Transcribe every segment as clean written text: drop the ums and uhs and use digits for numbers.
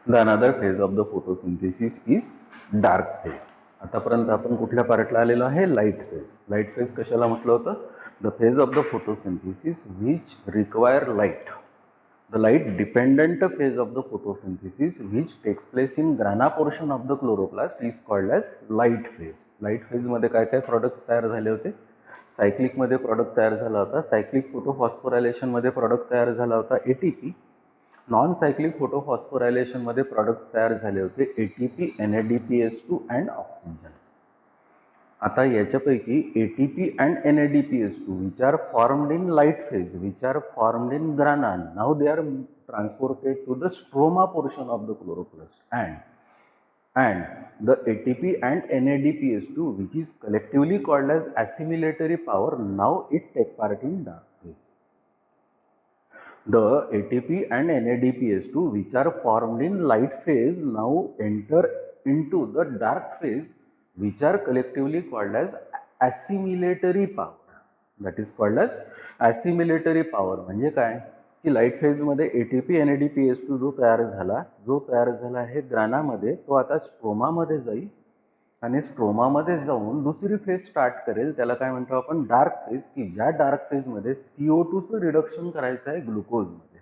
The another phase of the photosynthesis is dark phase. आतापर्यंत आपण कुठल्या पार्टला आलेलो आहे? Light phase. लाईट फेज कशाला म्हटलं होतं? The phase of the photosynthesis which require light. The light dependent phase of the photosynthesis which takes place in grana portion of the chloroplast is called as light phase. Light phase मध्ये काय काय product तयार झाले होते? Cyclic मध्ये product तयार झाला होता. सायक्लिक फोटोफॉस्फोरायलेशन मध्ये प्रोडक्ट तयार झाला होता एटीपी. नॉन सायक्लिक फोटोफॉस्फोरायलेशन मध्ये प्रोडक्ट तयार झाले होते एटीपी, NADPH2 अँड ऑक्सिजन. आता याच्यापैकी ATP and NADPH2 which are formed in light phase, which are formed in grana, now they are transported to the stroma portion of the chloroplast, and the ATP and NADPH2 which is collectively called as assimilatory power, now it take part in dark phase. The ATP and NADPH2 which are formed in light phase now enter into the dark phase, which are collectively called as assimilatory power. That is called as assimilatory power. म्हणजे काय की light phase मध्ये ATP NADPH2 जो तयार झाला आहे ग्रानामध्ये, तो आता स्ट्रोमामध्ये जाईल आणि स्ट्रोमामध्ये जाऊन दुसरी फेज स्टार्ट करेल. त्याला काय म्हणतो आपण? Dark phase. की ज्या डार्क फेज मध्ये CO2चं रिडक्शन करायचं आहे ग्लुकोजमध्ये.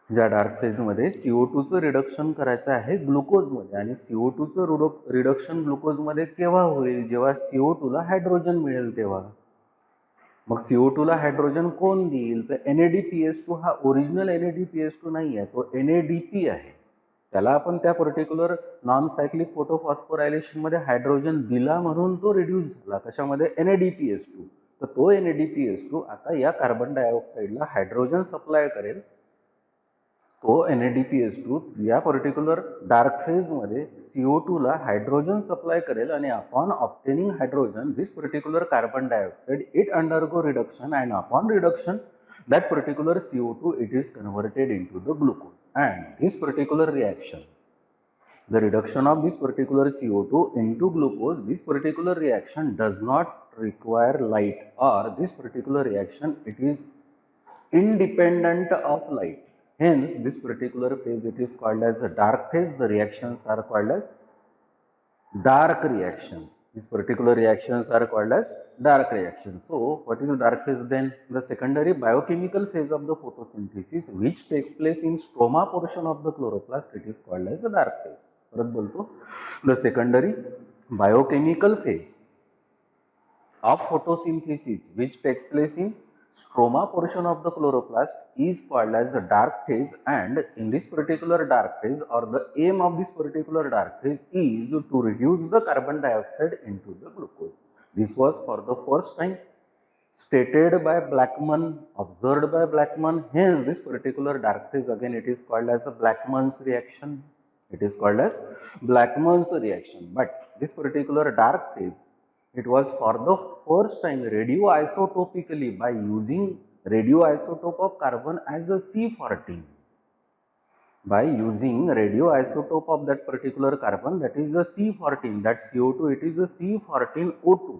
ज्या डार्क फेज मध्ये CO2चं रिडक्शन करायचं आहे ग्लुकोजमध्ये. आणि CO2चं रिडक्शन ग्लुकोजमध्ये केव्हा होईल? जेव्हा CO2ला हायड्रोजन मिळेल तेव्हा. मग CO2ला हायड्रोजन कोण देईल? तर NADPH2 हा ओरिजिनल NADPH2 नाही आहे, तो NADP आहे. त्याला आपण त्या पर्टिक्युलर नॉन सायक्लिक फोटोफॉस्फोरायलेशन मध्ये हायड्रोजन दिला म्हणून तो रिड्यूस झाला. कशामध्ये? NADPH2. तर तो NADPH2 आता या कार्बन डायऑक्साईडला हायड्रोजन सप्लाय करेल. तो NADPH2 या पर्टिक्युलर डार्क फेज मध्ये CO2ला हायड्रोजन सप्लाय करेल आणि upon obtaining hydrogen this particular carbon dioxide it undergo reduction and upon reduction that particular CO2 it is converted into the glucose, and this particular reaction, the reduction of this particular CO2 into glucose, this particular reaction does not require light, or this particular reaction it is independent of light. Hence this particular phase it is called as a dark phase. The reactions are called as dark reactions. These particular reactions are called as dark reactions. So what is the dark phase then? The secondary biochemical phase of the photosynthesis which takes place in stroma portion of the chloroplast, it is called as a dark phase. परत बोलतो, the secondary biochemical phase of photosynthesis which takes place in stroma portion of the chloroplast is called as a dark phase, and in this particular dark phase, or the aim of this particular dark phase is to reduce the carbon dioxide into the glucose. This was for the first time stated by Blackman, observed by Blackman. Hence this particular dark phase, again it is called as a Blackman's reaction. It is called as Blackman's reaction. But this particular dark phase, it was for the first time radioisotopically by using radioisotope of carbon as a C14. By using radioisotope of that particular carbon, that is a C14, that CO2 it is a C14O2.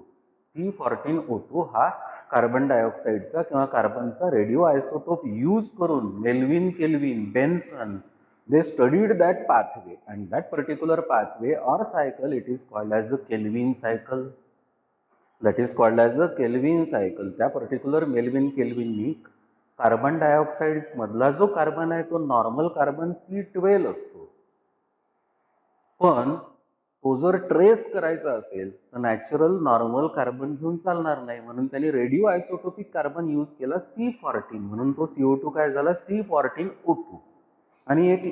C14O2 हा carbon डायऑक्साईडचा किंवा कार्बनचा radioisotope use करून Melvin, kelvin, Benson, they studied that pathway, and that particular pathway or cycle it is called as a Kelvin cycle. That is called as a Kelvin cycle. त्या particular Melvin, केल्विननी carbon dioxide मधला जो carbon आहे तो normal carbon C12 असतो. पण तो जर trace करायचा असेल तर नॅचरल नॉर्मल कार्बन घेऊन चालणार नाही, म्हणून त्यांनी रेडिओ आयसोटोपिक कार्बन यूज केला C14. म्हणून तो CO2 काय झाला? C14O2. आणि एक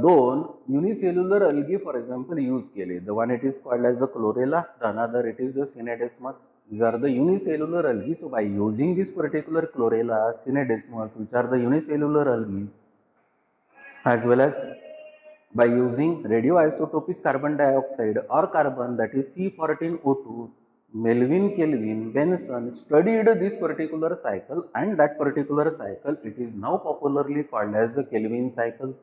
दोन unicellular algae for example use केले. The one it is called as a chlorella, the another it is the scenedesmus. These are the unicellular algae. So by using this particular chlorella, synedesmus, which are the unicellular algae, as well as by using radioisotopic carbon dioxide or carbon, that is C14O2, Melvin, Kelvin, Benson studied this particular cycle, and that particular cycle it is now popularly called as the Kelvin cycle.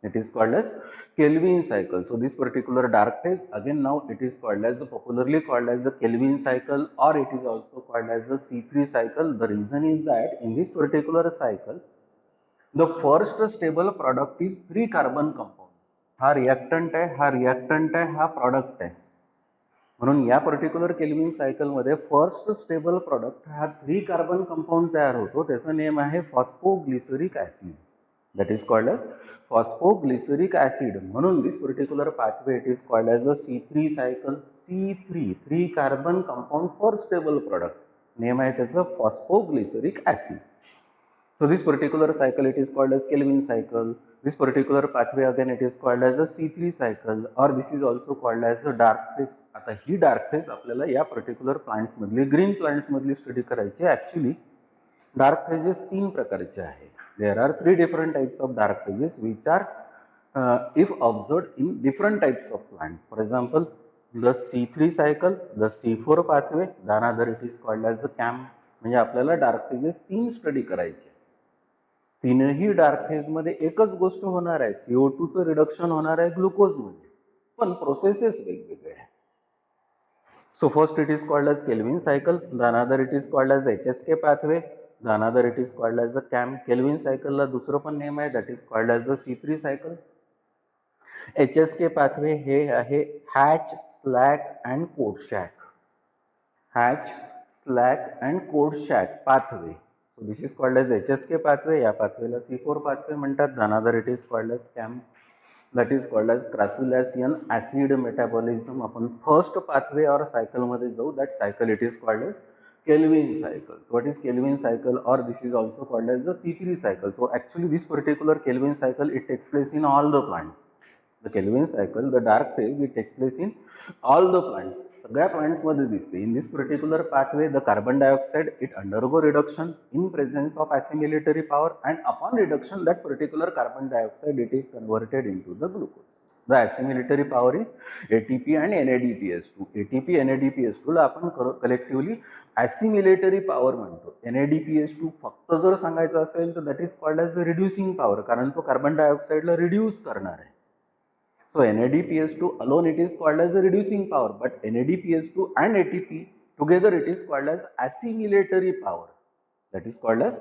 It is called as Kelvin cycle. So this particular dark phase, again now it is called as popularly called as the Kelvin cycle, or it is also called as the C3 cycle. The reason is that in this particular cycle the first stable product is 3 carbon compound. हा reactant आहे, हा reactant आहे, हा product आहे. म्हणून या particular Calvin सायकलमध्ये first stable product हा 3 कार्बन कंपाऊंड तयार होतो. त्याचं नेम आहे phosphoglyceric acid. That is called as phosphoglyceric acid. म्हणून this particular pathway it is called as a C3 cycle. C3 3 carbon compound first stable product. Name आहे त्याचं phosphoglyceric acid. So this particular cycle it is called as Kelvin cycle. This particular pathway again it is called as a C3 cycle, or this is also called as a dark phase. आता ही dark phase आपल्याला या particular plants मधली green plants मधली study करायची. Actually dark phases 3 प्रकारचे आहेत. There are 3 different types of dark phases which are if observed in different types of plants. For example, the C3 cycle, the C4 pathway, then other it is called as a CAM. म्हणजे आपल्याला dark phases 3 study करायचे. तीनही dark phase मध्ये एकच गोष्ट होणार आहे, CO2 चं रिडक्शन होणार आहे ग्लुकोज मध्ये, पण प्रोसेसेस वेगवेगळे आहे. So first it is called as Calvin cycle, the another it is called as HSK pathway, the another it is called as a CAM. Calvin सायकलला दुसरं पण नेम आहे, that is called as a C3 cycle. HSK pathway हे आहे Hatch, Slack and Kortschak. Hatch, Slack and Kortschak pathway. So this is called as HSK pathway. या पाथवेला C4 pathway म्हणतात. Another it is called as CAM, that is called as Crassulacean acid metabolism. आपण first pathway और cycle मध्ये जाऊ. that cycle it is called as Kelvin cycle. So what is Kelvin cycle, or this is also called as the C3 cycle. So actually this particular Kelvin cycle it takes place in all the plants. The Kelvin cycle, the dark phase, it takes place in all the plants. सगळ्या plants मध्ये दिसते. In this particular pathway the carbon dioxide it undergo reduction in presence of assimilatory power, and upon reduction that particular carbon dioxide it is converted into the glucose. The assimilatory power is ATP and NADPH2. ATP NADPH2 ला आपण collectively assimilatory power म्हणतो. NADPH2 फक्त जर सांगायचं असेल तर that is called as reducing power, कारण तो कार्बन डायऑक्साइडला रिड्यूस करणार आहे. So NADPH2 alone it is called as a reducing power, but NADPH2 and ATP together it is called as assimilatory power. That is called as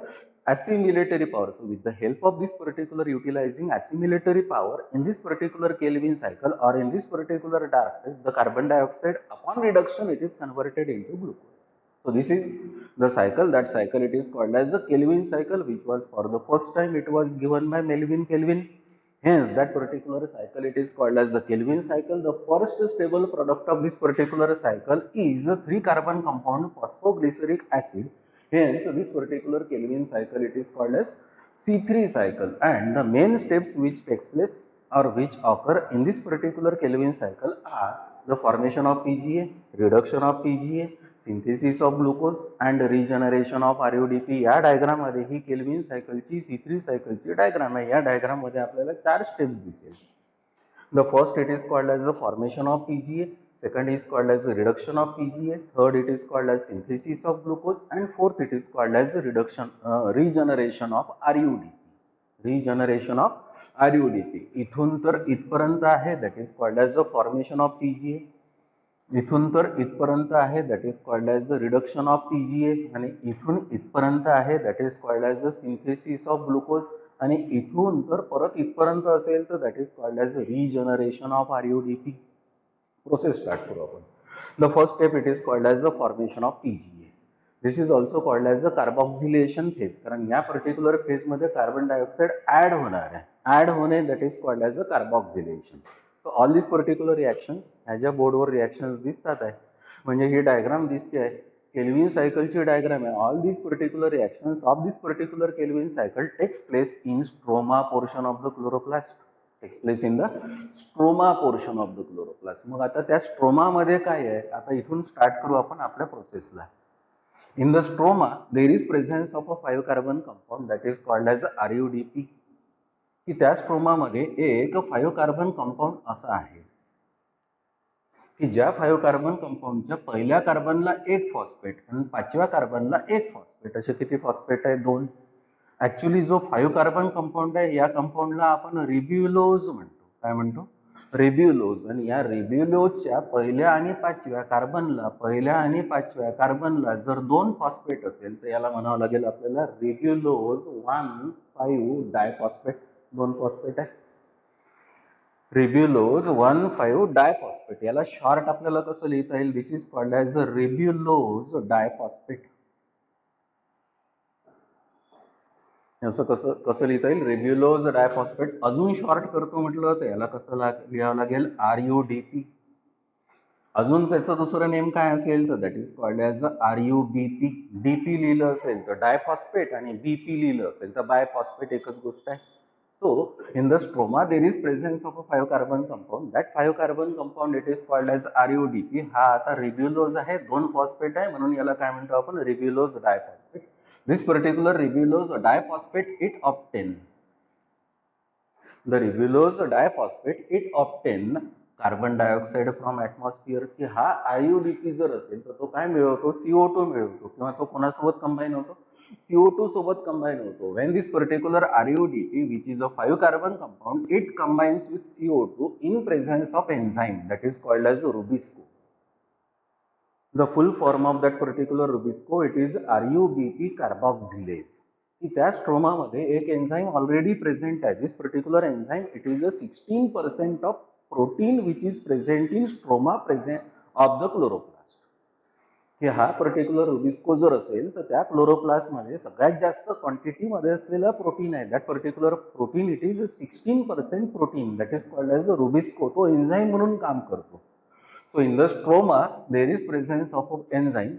assimilatory power. So with the help of this particular utilizing assimilatory power in this particular Kelvin cycle or in this particular dark phase, the carbon dioxide upon reduction it is converted into glucose. So this is the cycle. That cycle it is called as the Kelvin cycle, which was for the first time it was given by Melvin Kelvin. Hence that particular cycle it is called as the Kelvin cycle. The first stable product of this particular cycle is a 3 carbon compound phosphoglyceric acid. Hence this particular Kelvin cycle it is called as C3 cycle, and the main steps which takes place or which occur in this particular Kelvin cycle are the formation of PGA, reduction of PGA, synthesis of glucose and regeneration of RUDP. या diagram मध्ये ही kelvin सायकलची C3 सायकलची diagram आहे. या diagram मध्ये आपल्याला 4 steps दिसेल. The first it is called as the formation of PGA, second is called as reduction of PGA, third it is called as synthesis of glucose, and fourth it is called as regeneration of RUDP. Regeneration of RUDP. इथून तर इथपर्यंत आहे, that is called as the formation of PGA. इथून तर इथपर्यंत आहे, that is called as the reduction of PGA, आणि इथून इथपर्यंत आहे, that is called as the synthesis of glucose, आणि इथून तर परत इथपर्यंत असेल तर that is called as regeneration of RUDP. Process start करू आपण. The first step it is called as the formation of PGA. This is also called as the carboxylation phase, कारण या पर्टिक्युलर फेजमध्ये कार्बन डायऑक्साईड ऍड होणार आहे. Add होणे that is called as a carboxylation. So all this particular reactions, ह्याच्या बोर्डवर reactions दिसतात आहे, म्हणजे ही डायग्राम दिसते आहे, केल्विन सायकलची डायग्राम आहे. All this particular reactions of this particular Calvin cycle takes place in stroma portion of the chloroplast. Takes place in the stroma portion of the chloroplast. मग आता त्या स्ट्रोमामध्ये काय आहे, आता इथून स्टार्ट करू आपण आपल्या प्रोसेसला. In the stroma there is presence of a 5 carbon compound that is called as RUDP. की त्या स्ट्रोमामध्ये एक 5 कार्बन कंपाऊंड असा आहे की ज्या 5 कार्बन कंपाऊंडच्या पहिल्या कार्बनला 1 फॉस्फेट आणि 5व्या कार्बनला 1 फॉस्फेट, असे किती फॉस्फेट आहे, 2. ऍक्च्युली जो 5 कार्बन कंपाऊंड आहे या कंपाऊंडला आपण रिब्युलोज म्हणतो. काय म्हणतो, रिब्युलोज. आणि या रिब्युलोजच्या पहिल्या आणि 5व्या कार्बनला जर 2 फॉस्फेट असेल तर याला म्हणावं लागेल आपल्याला रिब्युलोज 1 1,5 डायफॉस्फेट, 2 फॉस्फेट आहे. रिब्युलोज 1,5 डायफॉस्फेट, याला शॉर्ट आपल्याला कसं लिहिता येईल? This is called as a ribulose diphosphate. असं कसं कसं लिहिता येईल? रिब्युलोज डायफॉस्फेट. अजून शॉर्ट करतो म्हटलं तर याला कसं लिहावं लागेल? RUDP. अजून त्याचं दुसरं नेम काय असेल तर that is called as RUBP. DP लिहिलं असेल तर डायफॉस्फेट आणि बीपी लिहिलं असेल तर बायफॉस्फेट, एकच गोष्ट आहे. So in the stroma there is presence of a 5 carbon compound. That 5 carbon compound it is called as RUDP. हा आता रिब्युलोज आहे, 2 फॉस्फेट आहे, म्हणून याला काय म्हणतो आपण? रिब्युलोज diphosphate. This particular ribulose diphosphate it obtain, the ribulose diphosphate it obtain carbon dioxide from atmosphere. की हा IUDP जर असेल तर तो काय मिळवतो? CO2 मिळवतो. किंवा तो कोणासोबत कंबाईन होतो? CO2 सोबत कंबाईन होतो. When this particular RUDP which is a 5 carbon compound it combines with CO2 in presence of enzyme that is called as Rubisco. The full form of that particular Rubisco it is RUBP carboxylase. की त्या स्ट्रोमामध्ये एक enzyme already present आहे. This particular enzyme it is a 16% of protein which is present in stroma present of the chloroplast. की हा particular Rubisco जर असेल तर त्या क्लोरोप्लास्टमध्ये सगळ्यात जास्त क्वांटिटीमध्ये असलेला प्रोटीन आहे. That particular protein it is 16% protein that is called as a Rubisco. तो एन्झाईम म्हणून काम करतो. So in the stroma there is presence of an enzyme.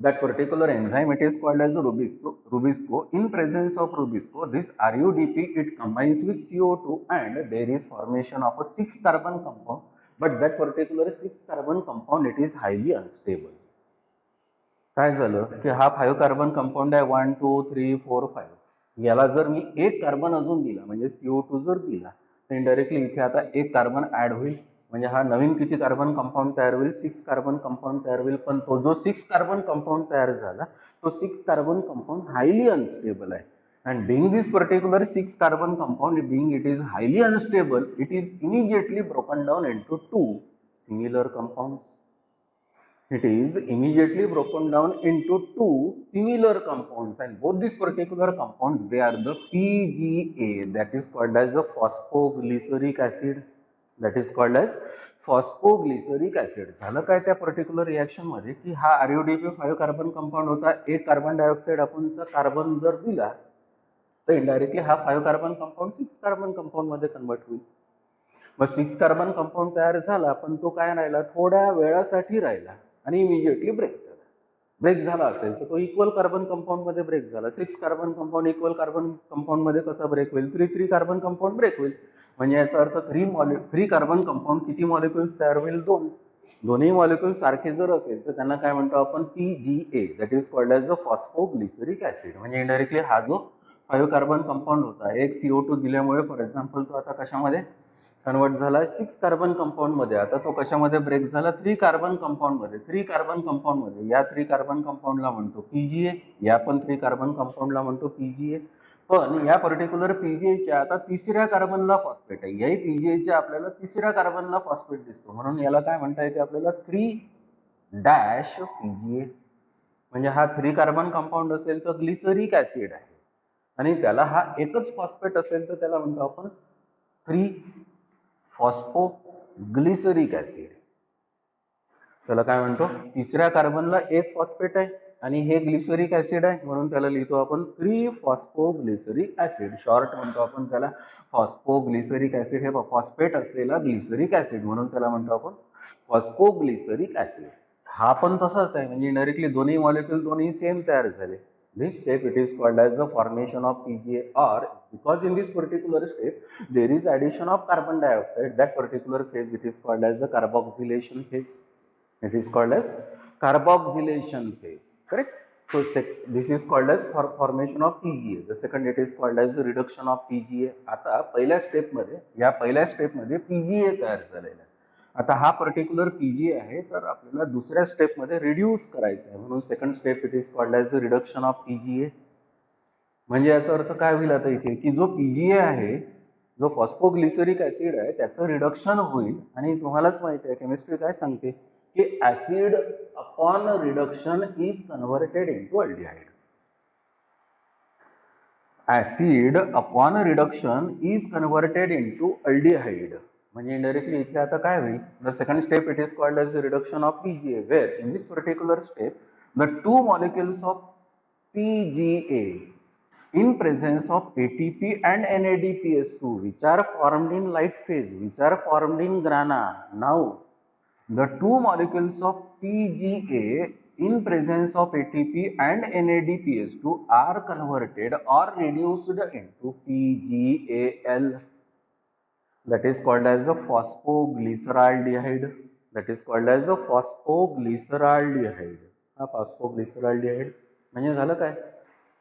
That particular enzyme it is called as a Rubisco. In presence of Rubisco, this RUDP it combines with CO2 and there is formation of a 6 carbon compound. But that particular 6 carbon compound it is highly unstable. काय झालं की हा 5 carbon compound आहे, 1 2 3 4 5. याला जर मी एक carbon अजून दिला म्हणजे CO2 जर दिला तर इनडायरेक्टली इथे आता एक कार्बन ऍड होईल. म्हणजे हा नवीन किती कार्बन कंपाऊंड तयार होईल? 6 कार्बन कंपाऊंड तयार होईल. पण तो जो 6 कार्बन कंपाऊंड तयार झाला तो 6 कार्बन कंपाऊंड हायली अनस्टेबल आहे. And being this particular 6 carbon compound, being it is highly unstable, it is immediately broken down into 2 similar compounds. It is immediately broken down into 2 similar compounds, and both these particular compounds they are the PGA, that is called as a phosphoglyceric acid. That is called as phosphoglyceric acid. झालं काय त्या particular reaction मध्ये की हा RUDP 5 carbon compound होता. एक carbon dioxide आपण carbon जर दिला तर इनडायरेक्टली हा 5 कार्बन कंपाऊंड 6 कार्बन कंपाऊंड मध्ये कन्वर्ट होईल. मग 6 कार्बन कंपाऊंड तयार झाला पण तो काय राहिला? थोड्या वेळासाठी राहिला आणि इमिजिएटली ब्रेक झाला. ब्रेक झाला असेल तर तो इक्वल कार्बन कंपाऊंड मध्ये ब्रेक झाला. 6 carbon compound equal carbon compound मध्ये कसा ब्रेक होईल? 3 कार्बन कंपाऊंड ब्रेक होईल. म्हणजे याचा अर्थ 3 कार्बन कंपाऊंड किती मॉलिक्युल्स तयार होईल? 2. दोन्ही मॉलिक्युल सारखे जर असेल तर त्यांना काय म्हणतो आपण? PGA, that is called as a phosphoglyceric acid. म्हणजे इनडायरेक्टली हा जो 5 कार्बन कंपाऊंड होता, एक CO2 दिल्यामुळे फॉर एक्झाम्पल तो आता कशामध्ये कन्वर्ट झाला? 6 कार्बन कंपाऊंड मध्ये. आता तो कशामध्ये ब्रेक झाला? 3 कार्बन कंपाऊंड मध्ये. 3 कार्बन कंपाऊंड मध्ये या 3 कार्बन कंपाऊंडला म्हणतो PGA, या पण 3 कार्बन कंपाऊंडला म्हणतो PGA. पण या पर्टिक्युलर PGAच्या आता तिसऱ्या कार्बनला फॉस्फेट आहे. याही PGAच्या आपल्याला तिसऱ्या कार्बनला फॉस्फेट दिसतो, म्हणून याला काय म्हणता येते आपल्याला? 3-PGA. म्हणजे हा 3 कार्बन कंपाऊंड असेल तर ग्लिसरिक ऍसिड आहे आणि त्याला हा एकच फॉस्फेट असेल तर त्याला म्हणतो आपण 3-फॉस्फोग्लिसरिक ऍसिड. त्याला काय म्हणतो? तिसऱ्या कार्बनला एक फॉस्फेट आहे आणि हे ग्लिसरिक ऍसिड आहे म्हणून त्याला लिहितो आपण 3-फॉस्फोग्लिसरिक ऍसिड. शॉर्ट म्हणतो आपण त्याला फॉस्फोग्लिसरिक ऍसिड. हे फॉस्फेट असलेला ग्लिसरिक ऍसिड म्हणून त्याला म्हणतो आपण फॉस्फोग्लिसरिक ऍसिड. हा पण तसाच आहे. म्हणजे डायरेक्टली दोन्ही मॉलिक्युल दोन्ही सेम तयार झाले. This step it is called as the formation of PGA, or because in this particular step there is addition of carbon dioxide, that particular phase it is called as the carboxylation phase. It is called as carboxylation phase, correct? So this is called as formation of PGA. The second it is called as reduction of PGA. आता पहिल्या step मध्ये या पहिल्या step मध्ये PGA तयार झालेला आहे. आता हा पर्टिक्युलर PGA आहे तर आपल्याला दुसऱ्या स्टेप मध्ये रिड्यूस करायचं आहे म्हणून second step it is called as reduction of PGA. म्हणजे याचा अर्थ काय होईल आता इथे की जो PGA आहे, जो फॉस्फोग्लिसरिक ऍसिड आहे, त्याचं रिडक्शन होईल. आणि तुम्हालाच माहिती आहे केमिस्ट्री काय सांगते की acid upon reduction is converted into aldehyde. Acid upon reduction is converted into aldehyde. म्हणजे इनडायरेक्टली इथे आता काय होईल, the second step it is called as reduction of PGA, where in this particular step the two molecules of PGA in presence of ATP and NADPH2 which are formed in light phase, which are formed in grana. Now the two molecules of PGA in presence of ATP and NADPH2 are converted or reduced into PGAL, that is called as a phosphoglyceraldehyde. That is called as a phosphoglyceraldehyde. हा phosphoglyceraldehyde म्हणजे झालं काय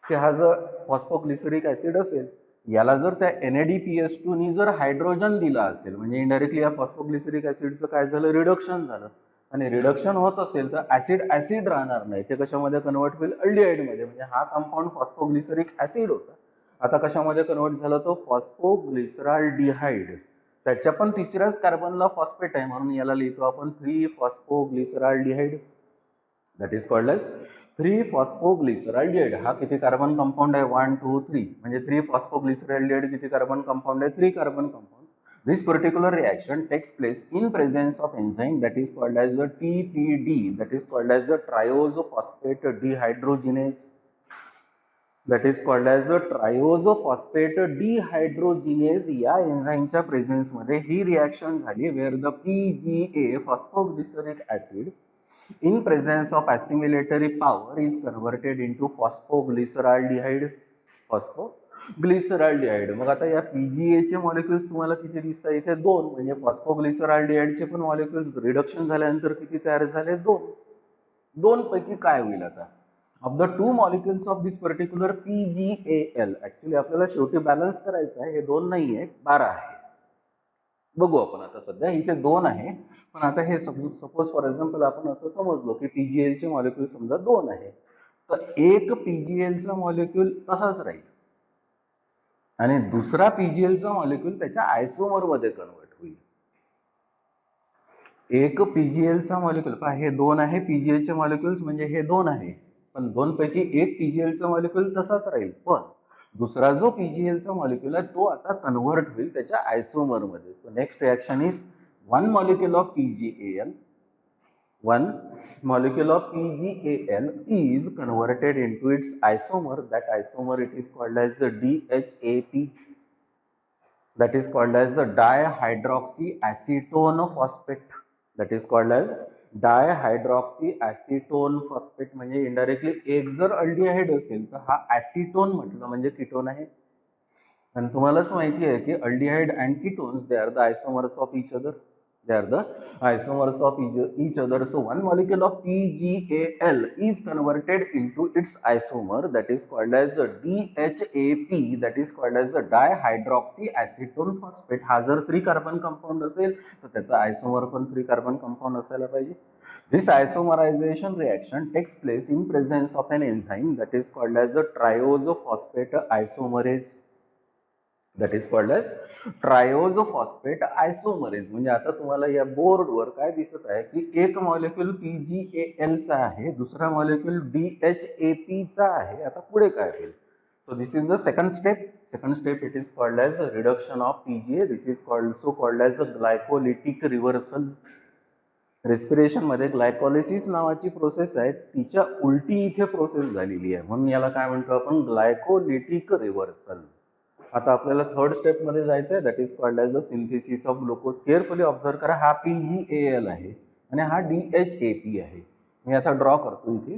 की हा जर phosphoglyceric acid असेल, याला जर त्या NADPH2 नी जर हायड्रोजन दिला असेल, म्हणजे इनडायरेक्टली या फॉस्फोग्लिसरिक ऍसिडचं काय झालं, रिडक्शन झालं. आणि रिडक्शन होत असेल तर ऍसिड ऍसिड राहणार नाही, ते कशामध्ये कन्वर्ट होईल, अल्डिहाइड मध्ये. म्हणजे हा कंपाऊंड फॉस्फोग्लिसरिक ऍसिड होता, आता कशामध्ये कन्वर्ट झाला, तो फॉस्फोग्लिसराल्डिहाइड. त्याच्या पण तिसऱ्याच कार्बनला फॉस्फेट आहे, म्हणून याला लिहितो आपण three phosphoglyceraldehyde. That is called as three phosphoglyceraldehyde. हा किती कार्बन कंपाऊंड आहे, 1 2 3. म्हणजे 3-फॉस्फोग्लिसराल्डिहाइड किती कार्बन कंपाऊंड आहे, 3 carbon compound. This particular reaction takes place in presence of enzyme that is called as a TPD, that is called as a triose-phosphate dehydrogenase. That is called as a triose-phosphate dehydrogenase. या एन्झाईमच्या presence मध्ये ही reaction झाली, where the PGA phosphoglyceric acid in presence of assimilatory power is converted into phosphoglyceraldehyde. phosphoglyceraldehyde. मग आता या PGA चे molecules तुम्हाला किती दिसतात, इथे 2. म्हणजे फॉस्फोग्लिसराल्डिहाइड चे पण मॉलिक्युल्स रिडक्शन झाल्यानंतर किती तयार झाले, 2. 2 पैकी काय होईल आता, of the two molecules of this particular PGAL. Actually आपल्याला शेवटी बॅलन्स करायचं आहे, हे 2 नाही आहे, 12 आहे. बघू आपण आता, सध्या इथे 2 आहे, पण आता हे सपोज फॉर एक्झाम्पल आपण असं समजलो की PGL चे मॉलिक्युल समजा 2 आहे, तर एक PGL चा मॉलिक्युल तसाच राहील आणि दुसरा PGL चा मॉलिक्युल त्याच्या आयसोमर मध्ये कन्वर्ट होईल. एक PGL चा मॉलिक्युल पहा, हे 2 आहे PGL चे मॉलिक्युल्स, म्हणजे हे 2 आहे, पण 2 पैकी एक PGL चा मॉलिक्युल तसाच राहील, पण दुसरा जो PGL चा मॉलिक्युल आहे तो आता कन्वर्ट होईल त्याच्या आयसोमर मध्ये. So next reaction is 1 molecule of PGAL, 1 molecule of PGAL is converted into its isomer. That isomer it is called as the DHAP. That is called as the dihydroxyacetone phosphate. That is called as dihydroxyacetone phosphate. म्हणजे indirectly एक जर aldehyde असेल तर हा ऍसिटोन म्हटलं म्हणजे ketone आहे. आणि तुम्हालाच माहिती आहे की aldehyde and ketones they are the आयसोमर्स of each other. They are the isomers of each other. So one molecule of PGAL is converted into its isomer, that is called as DHAP, that is called as dihydroxyacetone phosphate. हा जर 3 carbon compound असेल तर त्याचा आयसोमर पण 3 carbon compound असायला पाहिजे. This isomerization reaction takes place in presence of an enzyme that is called as a triose-phosphate isomerase. That is called as triose-phosphate isomerase. म्हणजे आता तुम्हाला या बोर्डवर काय दिसत आहे की एक मॉलिक्युल PGAL चा आहे, दुसरा मॉलिक्युल DHAP चा आहे. आता पुढे काय होईल, so this is the second step. Second step it is called as reduction of PGA. This is also called as a glycolytic reversal. Respiration मध्ये ग्लायकोलिसिस नावाची प्रोसेस आहे, तिच्या उलटी इथे प्रोसेस झालेली आहे, म्हणून याला काय म्हणतो आपण, ग्लायकोलिटिक रिव्हर्सल. आता आपल्याला थर्ड स्टेप मध्ये जायचं आहे, that is called as a synthesis of glucose. Carefully observe करा, हा PGAL आहे आणि हा DHAP आहे. मी आता ड्रॉ करतो इथे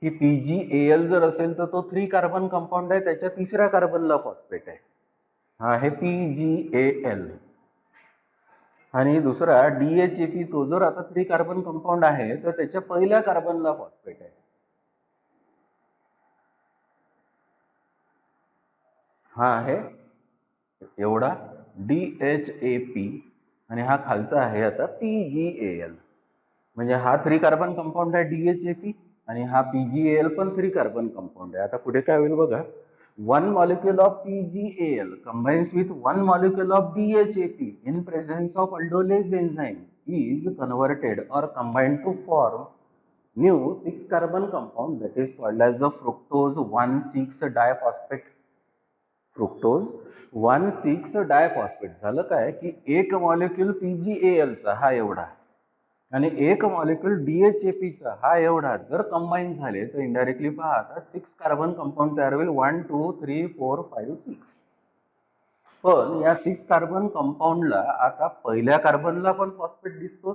की PGAL जर असेल तर तो 3 कार्बन कंपाऊंड आहे, त्याच्या तिसऱ्या कार्बनला फॉस्फेट आहे, हा आहे PGAL. आणि दुसरा DHAP, तो जर आता 3 कार्बन कंपाऊंड आहे तर त्याच्या पहिल्या कार्बनला फॉस्फेट आहे, हा आहे एवढा DHAP आणि हा खालचा आहे आता PGAL. म्हणजे हा 3 कार्बन कंपाऊंड आहे DHAP आणि हा PGAL पण 3 कार्बन कंपाऊंड आहे. आता पुढे काय होईल बघा, 1 molecule of PGAL combines with 1 molecule of DHAP in presence of aldolase enzyme is converted or combined to form new 6 carbon compound that is called as the fructose 1,6 diphosphate. Fructose 1,6 diphosphate. झालं काय की एक molecule PgAlचा हा एवढा आणि एक molecule DHAPचा हा एवढा जर कंबाईन झाले तर इनडायरेक्टली पहा आता 6 कार्बन कंपाऊंड तयार होईल. 1 2 3 4 5 6. पण या 6 कार्बन कंपाऊंडला आता पहिल्या कार्बनला पण फॉस्फेट दिसतो,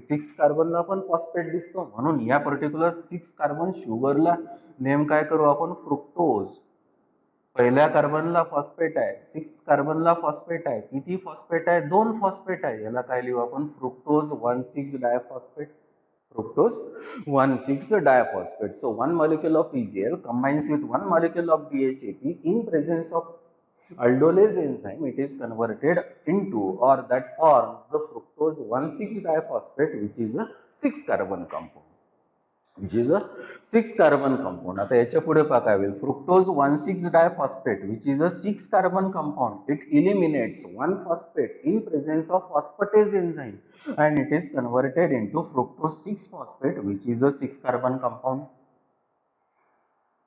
6 कार्बनला पण फॉस्फेट दिसतो. म्हणून या पर्टिक्युलर 6 कार्बन शुगरला नेम काय करू आपण? फ्रुक्टोज. पहिल्या कार्बनला फॉस्फेट आहे, 6 कार्बनला फॉस्फेट आहे. किती फॉस्फेट आहे? 2 फॉस्फेट आहे. याला काय लिहू आपण? Fructose 1,6 diphosphate. Fructose 1,6 diphosphate. So one molecule of PGL combines with one molecule of DHAP in presence of aldolase enzyme. It is converted into, or that forms the fructose 1,6 diphosphate, which is a 6 carbon compound. Which is a 6 carbon compound. आता याच्या पुढे पहा काय होईल? Fructose 1,6 diphosphate, which is a 6 carbon compound. It eliminates one phosphate in presence of phosphatase enzyme, and it is converted into fructose 6 phosphate, which is a 6 carbon compound.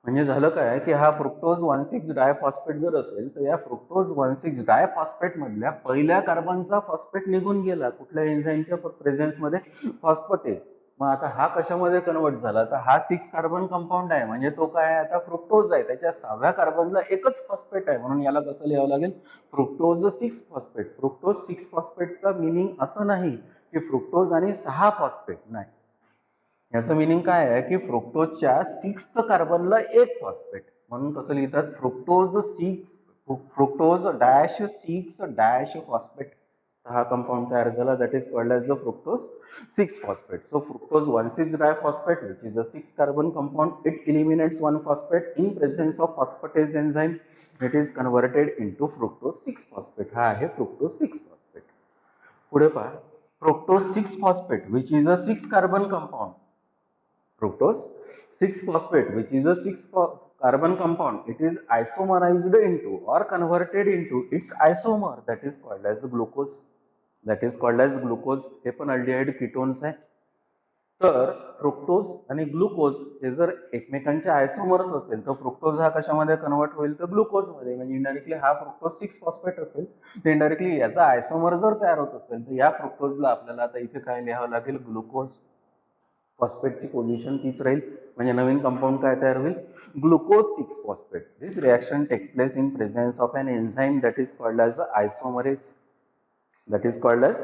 म्हणजे झालं काय की हा फ्रुक्टोज 1,6 डायफॉस्फेट जर असेल तर या फ्रुक्टोज 1,6 डायफॉस्फेट मधल्या पहिल्या कार्बनचा फॉस्फेट निघून गेला कुठल्या एन्झाईमच्या प्रेझेन्स मध्ये? फॉस्फेटेज. मग आता हा कशामध्ये कन्वर्ट झाला? तर हा 6 कार्बन कंपाऊंड आहे म्हणजे तो काय आहे? आता फ्रुक्टोज आहे. त्याच्या 6व्या कार्बनला एकच फॉस्फेट आहे म्हणून याला कसं लिहावं लागेल? Fructose 6 phosphate. फ्रुक्टोज 6 फॉस्फेटचा मिनिंग असं नाही की फ्रुक्टोज आणि 6 फॉस्फेट नाही. याचं मिनिंग काय आहे की फ्रुक्टोजच्या 6th कार्बनला एक फॉस्फेट म्हणून कसं लिहितात? Fructose dash 6 dash phosphate. हा कंपाऊंड तयार झाला. That is called as the fructose 6 phosphate. So fructose 1,6 diphosphate, which is a 6 carbon compound, it eliminates one phosphate in presence of phosphatase enzyme. It is converted into fructose 6 phosphate. हा आहे fructose 6 phosphate. पुढे पहा fructose 6 phosphate, which is a 6 carbon compound. Fructose 6 phosphate, which is a 6 carbon compound. It is isomerized into or converted into its isomer, that is called as glucose. That is called as glucose. हे पण aldehyde ketones आहे. तर fructose आणि glucose हे जर एकमेकांचे आयसोमर्स असेल तर फ्रुक्टोज हा कशामध्ये कन्वर्ट होईल? तर ग्लुकोज मध्ये. म्हणजे इनडायरेक्टली हा फ्रुक्टोज 6 फॉस्फेट असेल तर इनडायरेक्टली याचा आयसोमर जर तयार होत असेल तर या फ्रुक्टोजला आपल्याला आता इथे काय लिहावं लागेल? ग्लुकोज. फॉस्फेटची पोझिशन तीच राहील म्हणजे नवीन कंपाऊंड काय तयार होईल? Glucose 6 phosphate. This reaction takes place in presence of an enzyme that is called as isomerase. That is called as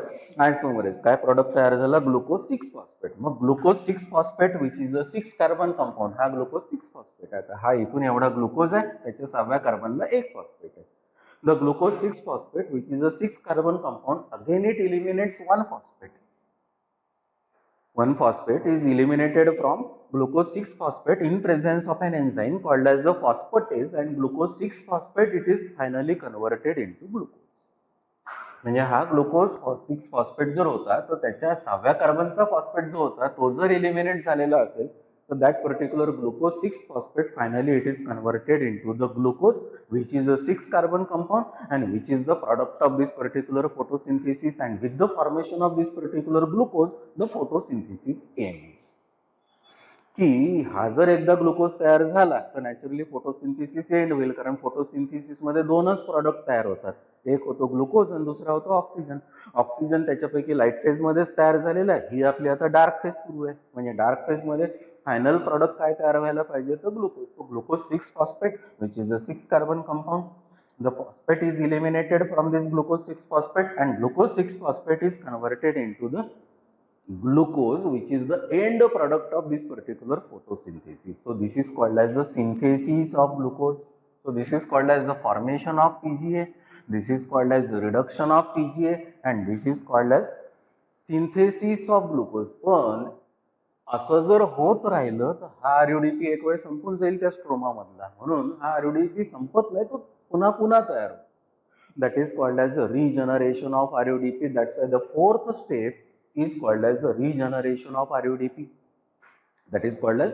isomerase. काय प्रोडक्ट तयार झाला? Glucose 6 phosphate. मग glucose 6 phosphate which is a 6 carbon compound. हा glucose 6 phosphate आहे. हा इथून एवढा glucose आहे त्याच्या 6व्या कार्बनला एक फॉस्फेट आहे. The glucose 6 phosphate which is a 6 carbon compound, again it eliminates one phosphate. One phosphate is eliminated from glucose 6 phosphate in presence of an enzyme called as the phosphatase, and glucose 6 phosphate it is finally converted into glucose. म्हणजे हा glucose 6 phosphate जर होता तर त्याच्या 6व्या कार्बनचा phosphate जो होता तो जर एलिमिनेट झालेला असेल तर that particular glucose 6 phosphate finally it is converted into the glucose, which is a 6 carbon compound and which is the product of this particular photosynthesis, and with the formation of this particular glucose the photosynthesis ends. की हा जर एकदा glucose तयार झाला तर naturally photosynthesis end होईल कारण photosynthesis मध्ये दोनच प्रॉडक्ट तयार होतात. एक होतो ग्लुकोज आणि दुसरा होतो ऑक्सिजन. ऑक्सिजन त्याच्यापैकी लाईट फेज मध्येच तयार झालेला आहे. ही आपली आता डार्क फेज सुरू आहे म्हणजे डार्क फेज मध्ये फायनल प्रॉडक्ट काय तयार व्हायला पाहिजे? तर glucose. So glucose 6 phosphate which is a 6 carbon compound. The phosphate is eliminated from this glucose 6 phosphate and glucose 6 phosphate is converted into the glucose, which is the end product of this particular photosynthesis. So this is called as the synthesis of glucose. So this is called as the formation of PGA. This is called as reduction of PGA and this is called as synthesis of glucose. पण असं जर होत राहिलं तर हा आरयूडीपी एक वेळ संपून जाईल त्या स्ट्रोमा मधला. म्हणून हा आरयूडीपी संपत नाही, तो पुन्हा पुन्हा तयार होतो. That is called as a regeneration of RUDP. That's why the fourth step is called as a regeneration of RUDP. That is called as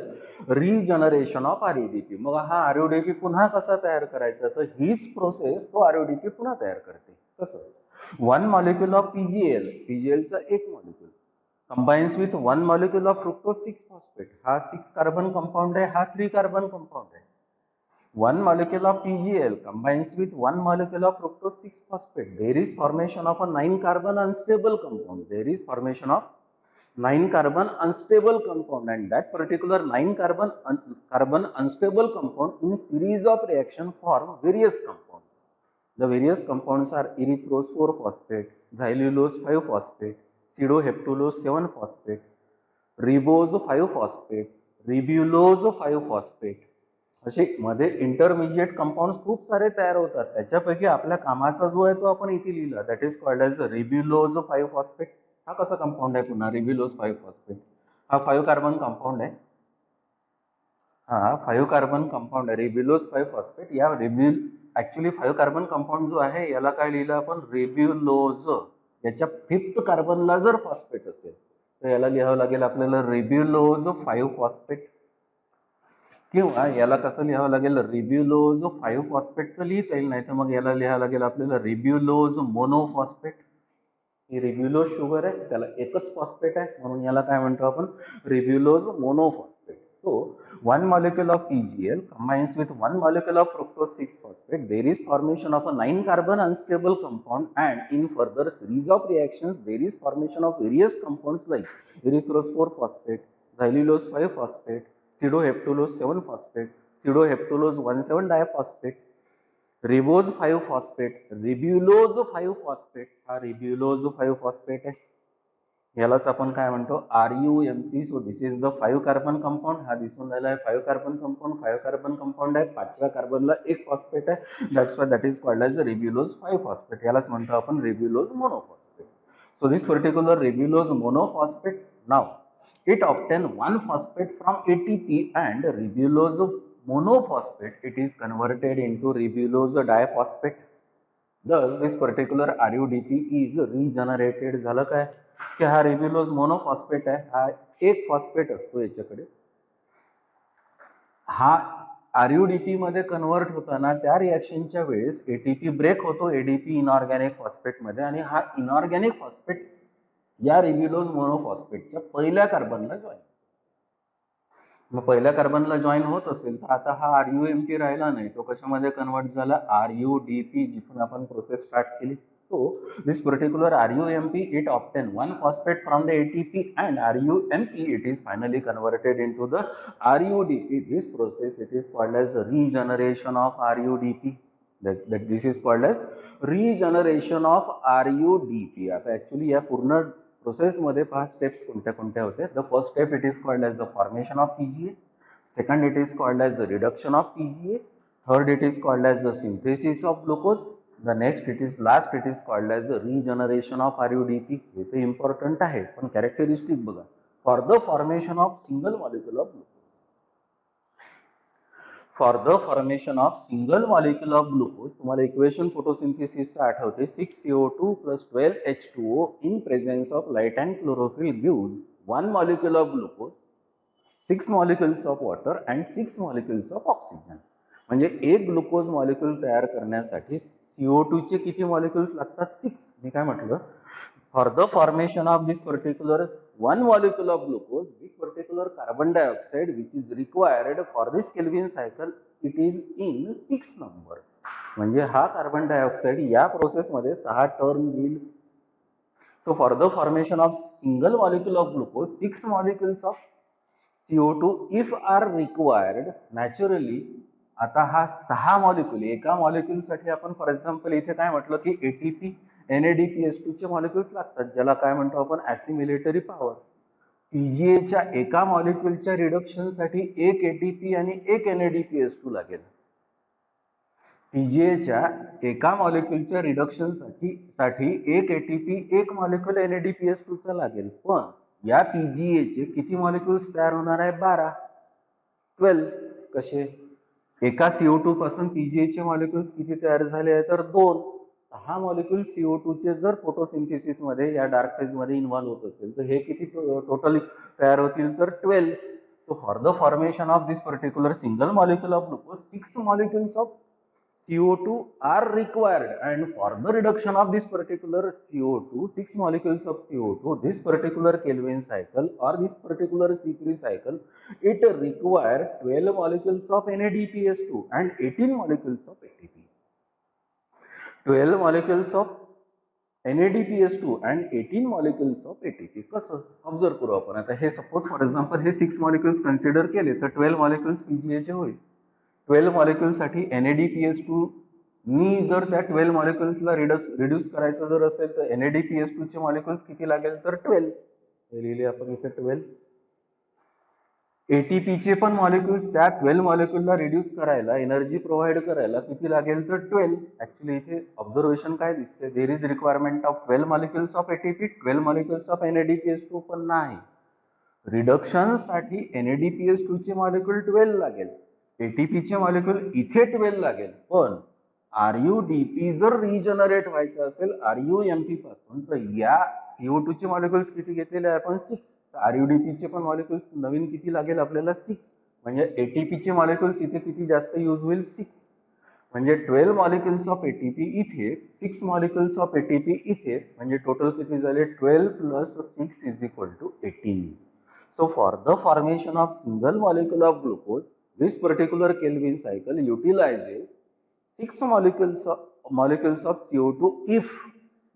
regeneration of RUDP. मग हा RUDP पुन्हा कसा तयार करायचा? तर हीच प्रोसेस तो RUDP पुन्हा तयार करते. कसं? वन मॉलिक्यूल ऑफ PGL चा एक molecule combines with one molecule of fructose 6 phosphate. हा 6 कार्बन कंपाऊंड आहे, हा 3 कार्बन कंपाऊंड आहे. One molecule of PGL combines with one molecule of fructose 6-phosphate. There is formation of a 9-carbon unstable compound. There is formation of 9-carbon unstable compound, and that particular 9-carbon unstable compound in series of reaction form various compounds. The various compounds are erythrose 4-phosphate, xylulose 5-phosphate, pseudoheptulose 7-phosphate, ribose 5-phosphate, ribulose 5-phosphate. असे मध्ये intermediate compound खूप सारे तयार होतात. त्याच्यापैकी आपल्या कामाचा जो आहे तो आपण इथे लिहिला, that is called as ribulose 5-फॉस्फेट. हा कसा कंपाऊंड आहे पुन्हा? रिब्युलोज 5-फॉस्फेट हा 5 कार्बन कंपाऊंड आहे. हा 5 कार्बन कंपाऊंड आहे रिब्युलोज 5-फॉस्फेट. या ऍक्च्युली 5 कार्बन कंपाऊंड जो आहे याला काय लिहिलं आपण? रिब्युलोज. याच्या 5th कार्बनला जर फॉस्फेट असेल तर याला लिहावं लागेल आपल्याला रिब्युलोज 5-फॉस्फेट, किंवा याला कसं लिहावं लागेल? रिब्युलोज 5-फॉस्फेटचं लिहिता येईल, नाही तर मग याला लिहावं लागेल आपल्याला रिब्युलोज मोनोफॉस्फेट. ही रिब्युलोज शुगर आहे, त्याला एकच फॉस्फेट आहे म्हणून याला काय म्हणतो आपण? Ribulose monophosphate. So one molecule of PGL combines with one molecule of fructose 6-phosphate. There is formation of a 9-carbon unstable compound, and in further series of reactions there is formation of various compounds like erythrose 4-phosphate, xylulose 5-phosphate, pseudoheptulose 7-phosphate, pseudoheptulose 1,7-diphosphate, ribose 5-phosphate, ribulose 5-phosphate. हा रिब्युलोज 5-फॉस्फेट आहे. यालाच आपण काय म्हणतो? RUMP. So this is the 5 carbon compound. हा दिसून राहिला आहे 5 कार्बन कंपाऊंड. 5 कार्बन कंपाऊंड आहे, 5व्या कार्बनला एक फॉस्फेट आहे. That's why that is called as ribulose five phosphate. यालाच म्हणतो आपण ribulose monophosphate. So this particular ribulose monophosphate, नाव it obtain 1-phosphate from ATP, and ribulose monophosphate, it is converted into ribulose diphosphate. Thus this particular RUDP is regenerated. झालं काय की हा रिब्युलोज monophosphate आहे, हा एक फॉस्फेट असतो याच्याकडे. हा RUDP मध्ये कन्वर्ट होताना त्या रिएक्शनच्या वेळेस ATP ब्रेक होतो ADP इनऑर्गॅनिक फॉस्फेट मध्ये, आणि हा इनऑर्गॅनिक फॉस्फेट या रिब्युलोज मोनोफॉस्फेटच्या पहिल्या कार्बनला जॉईन. मग पहिल्या कार्बनला जॉईन होत असेल तर आता हा RUMP राहिला नाही, तो कशामध्ये कन्वर्ट झाला? RUDP, जिथून आपण प्रोसेस स्टार्ट केली. So this particular RUMP, it obtain 1-phosphate from the ATP, and RUMP, it is finally converted into the RUDP. This process, it is called as regeneration of RUDP. That this is called as regeneration of RUDP. आता actually या पूर्ण process मध्ये 5 steps कोणत्या कोणत्या होते? The first step, it is called as the formation of PGA. Second, it is called as the reduction of PGA. Third, it is called as the synthesis of glucose. The next, it is called as regeneration of RUDP. हे तर important आहे, पण characteristic बघा. For the formation of single molecule of glucose, for the formation of single molecule of glucose, तुम्हाला equation फोटोसिंथेसिसचं आठवते. 6CO2 plus 12H2O in presence of light and chlorophyll gives 1 molecule of glucose, 6 molecules of water and 6 molecules of oxygen. म्हणजे एक glucose molecule तयार करण्यासाठी CO2 चे किती molecules लागतात? 6. मी काय म्हटलं? For the formation of this particular 1 molecule of glucose, this particular carbon dioxide which is required for this Kelvin cycle, it is in 6 numbers. म्हणजे हा कार्बन डायऑक्साइड या प्रोसेस मध्ये 6 टर्म घेईल. So for the formation of single molecule of glucose, 6 molecules of CO2 if are required naturally. आता हा 6 molecule, एका molecule साठी आपण फॉर एक्झाम्पल इथे काय म्हटलं की ATP NADPH2 चे मॉलिक्युल्स लागतात, ज्याला काय म्हणतो आपण? ऍसिमिलेटरी पॉवर. PGA च्या एका मॉलिक्यूलच्या रिडक्शन साठी एक ATP आणि एक NADPH2 लागेल. PGA च्या एका मॉलिक्यूलच्या रिडक्शन साठी एक ATP, एक मॉलिक्यूल NADPH2 चा लागेल. पण या PGA चे किती मॉलिक्यूल्स तयार होणार आहे? 12. 12 कसे? एका CO2 पासून PGA चे मॉलिक्युल्स किती तयार झाले आहे? तर 2. 6 मॉलिक्यूल CO2 चे जर फोटोसिंथेसिस मध्ये या डार्क फेज मध्ये इन्व्हॉल्व होत असेल तर हे किती टोटल तयार होतील? तर 12. So for the formation of this particular single molecule of glucose, 6 molecules of CO2 are required, and for the reduction of this particular CO2, 6 molecules of CO2, this particular Kelvin cycle or this particular C3 cycle, it require 12 molecules of NADPH2 and 18 molecules of ATP. 12 molecules of NADPH2 and 18 molecules of ATP. कसं observe करू आपण आता हे suppose for example हे 6 molecules consider केले तर 12 molecules पीजीएचे होईल. 12 मॉलिक्युल्ससाठी NADPH2 नी जर त्या 12 मॉलिक्युल्सला रिड्यूस करायचं जर असेल तर NADPH2 चे मॉलिक्युल्स किती लागेल तर 12. हे लिहिले आपण इथे 12. एटीपीचे पण मॉलिक्युल्स त्या 12 मॉलिक्युलला रिड्यूस करायला एनर्जी प्रोव्हाइड करायला किती लागेल तर 12. ऍक्च्युअली इथे ऑब्झर्वेशन काय दिसते, there is requirement of 12 molecules of ATP, 12 molecules of NADPH2 पण नाही. रिडक्शन साठी NADPH2 चे मॉलिक्युल 12 लागेल, एटीपी चे मॉलिक्युल इथे 12 लागेल. पण RUDP जर रिजनरेट व्हायचं असेल RUMP पासून तर या CO2 चे मॉलिक्युल्स किती घेतलेले आहे आपण 6. RUDP चे पण मॉलिक्युल्स नवीन किती लागेल आपल्याला 6. म्हणजे ATP चे मॉलिक्युल्स इथे किती जास्त यूज होईल 6. म्हणजे 12 मॉलिक्युल्स ऑफ ATP इथे, 6 मॉलिक्युल्स ऑफ ATP इथे, म्हणजे टोटल किती झाले 12 plus 6 is equal to 18. So for the formation of single molecule of glucose, this particular Kelvin cycle utilizes 6 molecules of CO2 if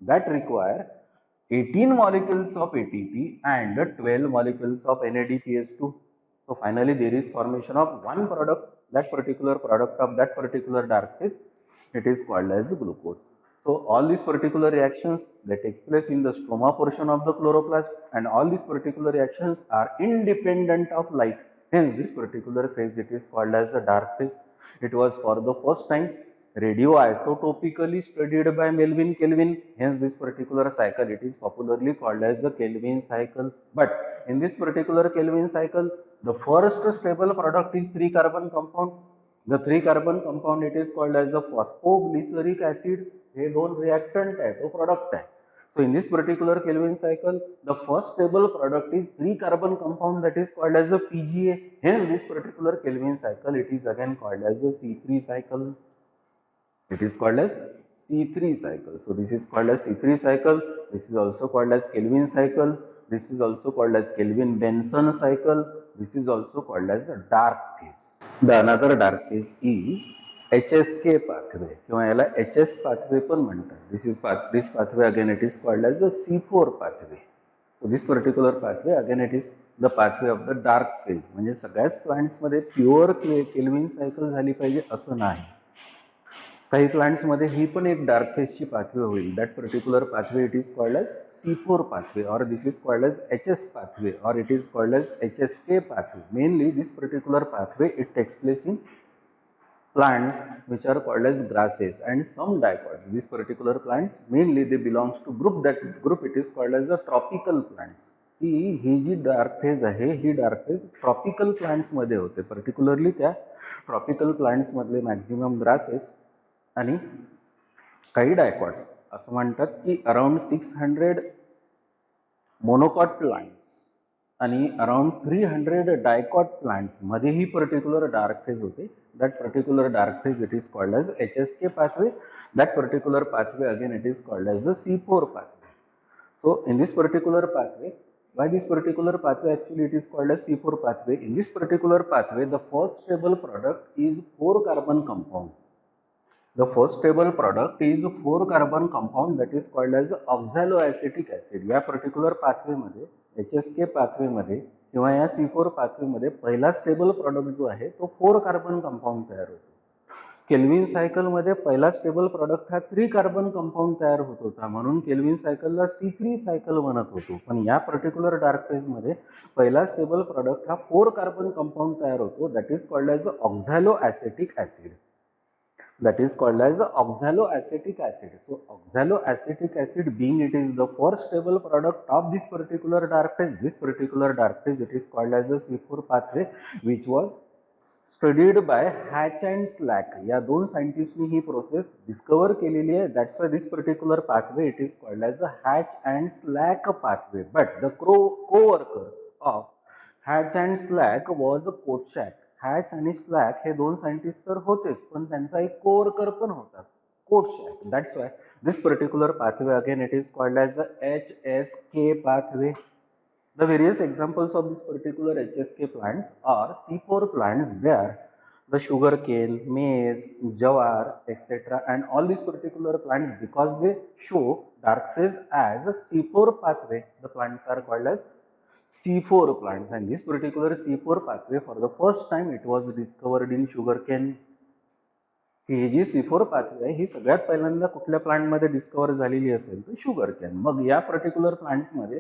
that require 18 molecules of ATP and 12 molecules of NADPH2. So finally there is formation of one product, that particular product of that particular dark phase, it is called as glucose. So all these particular reactions that takes place in the stroma portion of the chloroplast, and all these particular reactions are independent of light. Hence this particular phase it is called as a dark phase. It was for the first time radioisotopically studied by Melvin Kelvin. Hence this particular cycle it is popularly called as the Kelvin cycle. But in this particular Kelvin cycle, the first stable product is 3 carbon compound. The 3 carbon compound it is called as the phosphoglyceric acid. हे दोन reactant आहे, तो product आहे. So in this particular Kelvin cycle, the first stable product is 3 carbon compound that is called as a PGA. Hence this particular Kelvin cycle it is again called as a C3 cycle. It is called as C3 cycle. So this is called as C3 cycle. This is also called as Kelvin cycle. This is also called as Kelvin-Benson cycle. This is also called as a dark phase. The another dark phase is HSK pathway. किंवा याला HS pathway पण म्हणतात. This pathway again it is called as the C4 pathway. So this particular pathway again it is the pathway of the dark phase. म्हणजे सगळ्याच plants मध्ये pure kelvin cycle झाली पाहिजे असं नाही. काही प्लांट्स मध्ये ही पण एक डार्क फेजची पाथवे होईल. That particular pathway it is called as C4 pathway, or this is called as HS pathway, or it is called as HSK pathway. Mainly this particular pathway it takes place in plants which are called as grasses and some dicots. These particular plants mainly they belongs to group, that group it is called as a tropical plants. ही जी dark phase आहे ही dark phase tropical plants मध्ये होते. Particularly त्या tropical plants मधले maximum grasses आणि काही डायकॉट्स असं म्हणतात की अराउंड 600 मोनोकॉट प्लांट्स आणि अराउंड 300 डायकॉट प्लांट्स मध्ये ही पर्टिक्युलर डार्क फेज होते. That particular dark phase it is called as HSK pathway. That particular pathway again it is called as a C4 pathway. So in this particular pathway, why this particular pathway actually it is called as C4 pathway? In this particular pathway the first stable product is 4 carbon compound. The first stable product is 4 carbon compound that is called as oxaloacetic acid. या particular pathway मध्ये HSK pathway मध्ये किंवा या C4 pathway मध्ये पहिला stable product जो आहे तो 4 कार्बन कंपाऊंड तयार होतो. केल्विन सायकल मध्ये पहिला स्टेबल प्रोडक्ट हा 3 कार्बन कंपाऊंड तयार होत होता, म्हणून केल्विन सायकलला C3 सायकल म्हणत होतो. पण या पर्टिक्युलर डार्क फेज मध्ये पहिला स्टेबल प्रोडक्ट हा 4 कार्बन कंपाऊंड तयार होतो. That is called as oxaloacetic acid. That is called as oxaloacetic acid. So oxaloacetic acid being it is the first stable product of this particular dark phase. This particular dark phase it is called as a C4 pathway, which was studied by Hatch and Slack. या दोन सायंटिस्टनी ही process डिस्कवर केलेली आहे. That's why this particular pathway it is called as a Hatch and Slack pathway. But the co-worker of Hatch and Slack was Kochak. Hatch आणि Slack हे दोन scientist तर होतेच, पण त्यांचा एक कोवर्कर पण होता, Kortschak. That's why this particular pathway again it is called as the HSK pathway. The various examples of this particular HSK plants are C4 plants. They are the sugarcane, maize, jawar, etc. And all these particular plants, because they show dark phase as C4 pathway, the plants are called as C4 plants. And this particular C4 pathway, for the first time, it was discovered in sugarcane. ही जी C4 pathway ही सगळ्यात पहिल्यांदा कुठल्या प्लांटमध्ये डिस्कवर झालेली असेल तर शुगरकेन. मग या पर्टिक्युलर प्लांटमध्ये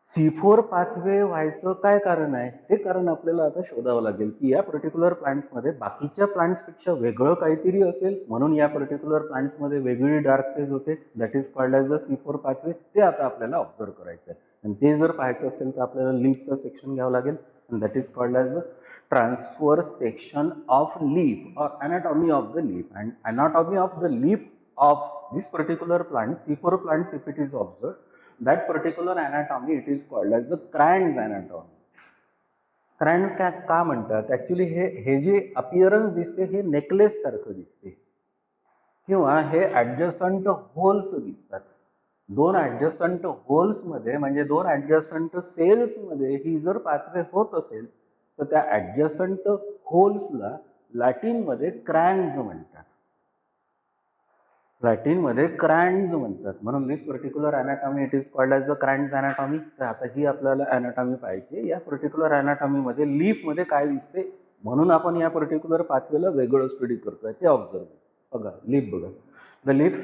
C4 पाथवे व्हायचं काय कारण आहे, ते कारण आपल्याला आता शोधावं लागेल की या पर्टिक्युलर प्लांट्समध्ये बाकीच्या प्लांट्सपेक्षा वेगळं काहीतरी असेल, म्हणून या पर्टिक्युलर प्लांट्समध्ये वेगळी डार्क फेज होते. That is called as the C4 pathway. ते आता आपल्याला ऑब्झर्व करायचं आहे. आणि ते जर पाहायचं असेल तर आपल्याला लीफचं सेक्शन घ्यावं लागेल. and that is called as transverse section of leaf or anatomy of the leaf. And anatomy of the leaf of this particular plant, C4 plants, if it is observed, that particular anatomy it is called as the Cran's anatomy. Cran's का म्हणतात, actually हे जे appearance दिसते हे necklace सारखं दिसते किंवा हे ऍडजस्टंट होल्स दिसतात. दोन ऍडजस्टंट होल्स मध्ये म्हणजे दोन ऍडजस्टंट सेल्स मध्ये ही जर पाथवे होत असेल तर त्या ऍडजस्टंट होल्सला लॅटिन मध्ये क्रॅन्स म्हणतात. लॅटिन मध्ये क्रॅन्स म्हणतात. म्हणून this particular anatomy it is called as a Kranz anatomy. तर आता ही आपल्याला अॅनाटॉमी पाहिजे. या पर्टिक्युलर अॅनाटॉमी मध्ये लीफ मध्ये काय दिसते, म्हणून आपण या पर्टिक्युलर पाथवेला वेगळं स्टडी करतोय ते ऑब्झर्व. बघा लीफ बघा. The leaf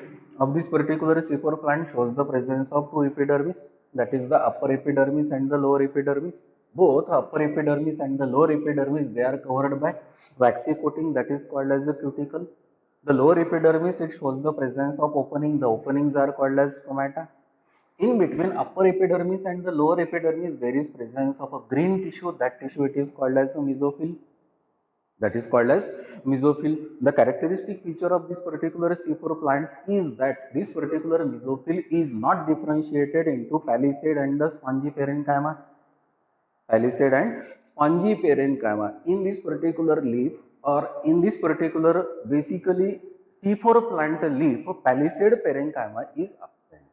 of this particular C4 plant shows the presence of two epidermis, that is the upper epidermis and the lower epidermis. Both upper epidermis and the lower epidermis, they are covered by waxy coating, that is called as a cuticle. The lower epidermis, it shows the presence of opening. The openings are called as stomata. In between upper epidermis and the lower epidermis, there is presence of a green tissue. That tissue it is called as a mesophyll. That is called as mesophyll. The characteristic feature of this particular C4 plants is that this particular mesophyll is not differentiated into palisade and the spongy parenchyma. Palisade and spongy parenchyma. In this particular leaf or in this particular basically C4 plant leaf, palisade parenchyma is absent.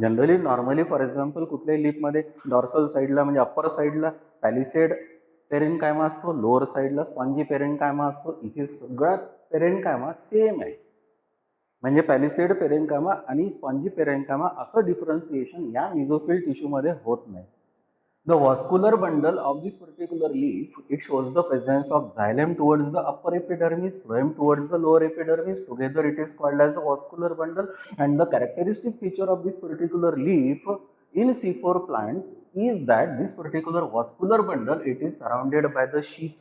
Generally normally for example कुठल्याही लीफमध्ये dorsal साईडला म्हणजे upper साईडला पॅलिसेड पेरेनकायमा असतो, lower साईडला spongy पेरेनकायमा असतो. इथे सगळ्यात पेरेनकायमा same आहे. म्हणजे पॅलिसेड पेरेनकायमा आणि स्पॉन्जी पेरेनकायमा असं डिफरन्सिएशन या मेसोफिल टिश्यूमध्ये होत नाही. The vascular bundle of this particular leaf, it shows the presence of xylem towards the upper epidermis, phloem towards the lower epidermis. Together it is called as a vascular bundle. And the characteristic feature of this particular leaf in C4 plant is that this particular vascular bundle, it is surrounded by the sheath.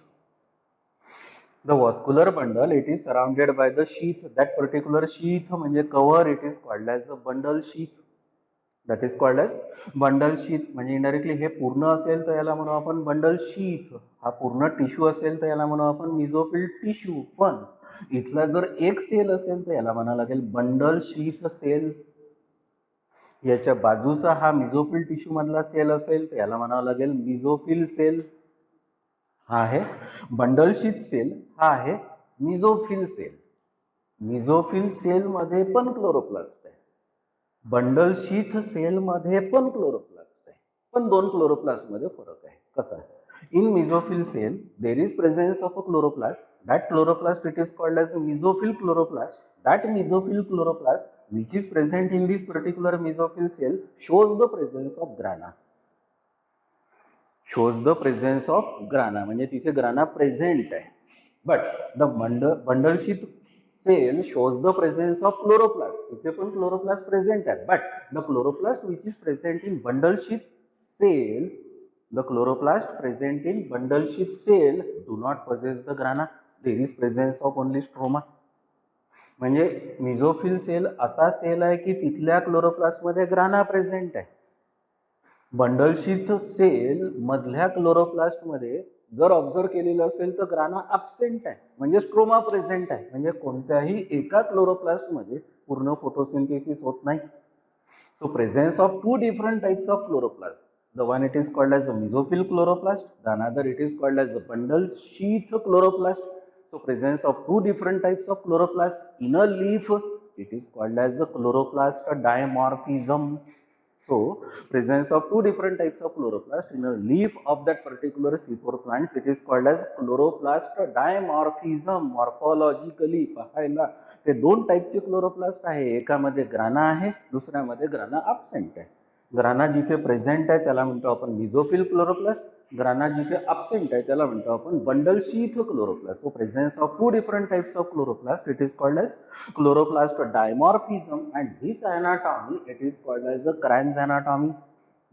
The vascular bundle, it is surrounded by the sheath. That particular sheath म्हणजे cover, it is called as a bundle sheath. That is called as bundle sheath. म्हणजे indirectly हे पूर्ण असेल तर याला म्हणू आपण bundle sheath. हा पूर्ण टिश्यू असेल तर याला म्हणू आपण मेसोफिल टिश्यू. पण इथला जर एक सेल असेल तर याला म्हणावं लागेल बंडल शीथ सेल. याच्या बाजूचा हा मेसोफिल टिश्यू मधला सेल असेल तर याला म्हणावं लागेल मेसोफिल सेल. हा आहे बंडल शीथ सेल, हा आहे मेसोफिल सेल. मेसोफिल सेल मध्ये पण क्लोरोप्लास्ट आहे, बंडल शीथ सेल मध्ये पण क्लोरोप्लास्ट आहे. पण दोन क्लोरोप्लास्ट मध्ये फरक आहे. कसा? In mesophyll cell there is presence of a chloroplast. That chloroplast it is called as mesophyll chloroplast. That mesophyll chloroplast which is present in this particular mesophyll cell shows the presence of grana. Shows the presence of grana म्हणजे तिथे grana present आहे. But the bundle sheath cell shows the presence of chloroplast. इथे पण chloroplast present आहे. But the chloroplast which is present in bundle sheath cell, the chloroplast present in bundle sheath cell do not possess the grana. There is presence of only stroma. म्हणजे mesophyll sale असा sale आहे की तिथल्या chloroplast मध्ये ग्राना present आहे. Bundle sheath sale मधल्या chloroplast मध्ये जर ऑब्झर्व केलेलं असेल तर ग्राना अब्सेंट आहे, म्हणजे स्ट्रोमा प्रेझेंट आहे. म्हणजे कोणत्याही एका क्लोरोप्लास्ट मध्ये पूर्ण फोटोसिंथेसिस होत नाही. So presence of two different types of chloroplast. The one it is called as a mesophyll chloroplast, the another it is called as a bundle sheath chloroplast. So presence of two different types of chloroplast in a leaf, it is called as a chloroplast dimorphism. So presence of two different types of chloroplast in a leaf of that particular C4 plants, it is called as chloroplast dimorphism. Morphologically पाहायला ते दोन टाईपचे chloroplast आहे, एकामध्ये ग्राना आहे, दुसऱ्यामध्ये ग्राना absent आहे. ग्राना जिथे प्रेझेंट आहे त्याला म्हणतो आपण मिझोफिल क्लोरोप्लास्ट, ग्राना जिथे ॲब्सेंट आहे त्याला म्हणतो आपण bundle sheath chloroplast. So presence of two different types of chloroplast, it is called as chloroplast dimorphism and this anatomy it is called as a Kranz anatomy.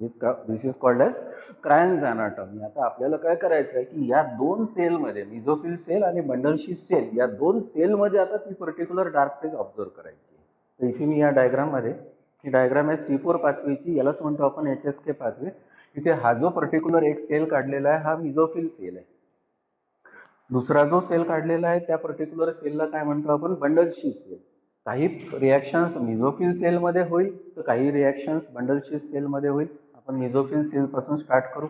This is called as Kranz anatomy. आता आपल्याला काय करायचं आहे की या दोन सेलमध्ये mesophyll cell आणि बंडल शीथ सेल या दोन सेलमध्ये आता ती पर्टिक्युलर डार्क फेज ऑब्झर्व करायची. तर इथे मी या डायग्राममध्ये, ही डायग्राम आहे C4 पाथवेची, यालाच म्हणतो आपण HSK पाथवे. इथे हा जो पर्टिक्युलर एक सेल काढलेला आहे हा मिझोफिल सेल आहे. दुसरा जो सेल काढलेला आहे त्या पर्टिक्युलर सेलला काय म्हणतो आपण बंडल शीथ सेल. काही रिॲक्शन्स मिझोफिल सेलमध्ये होईल तर काही रिॲक्शन्स बंडल शीथ सेलमध्ये होईल. आपण मिझोफिल सेल पासून स्टार्ट करू.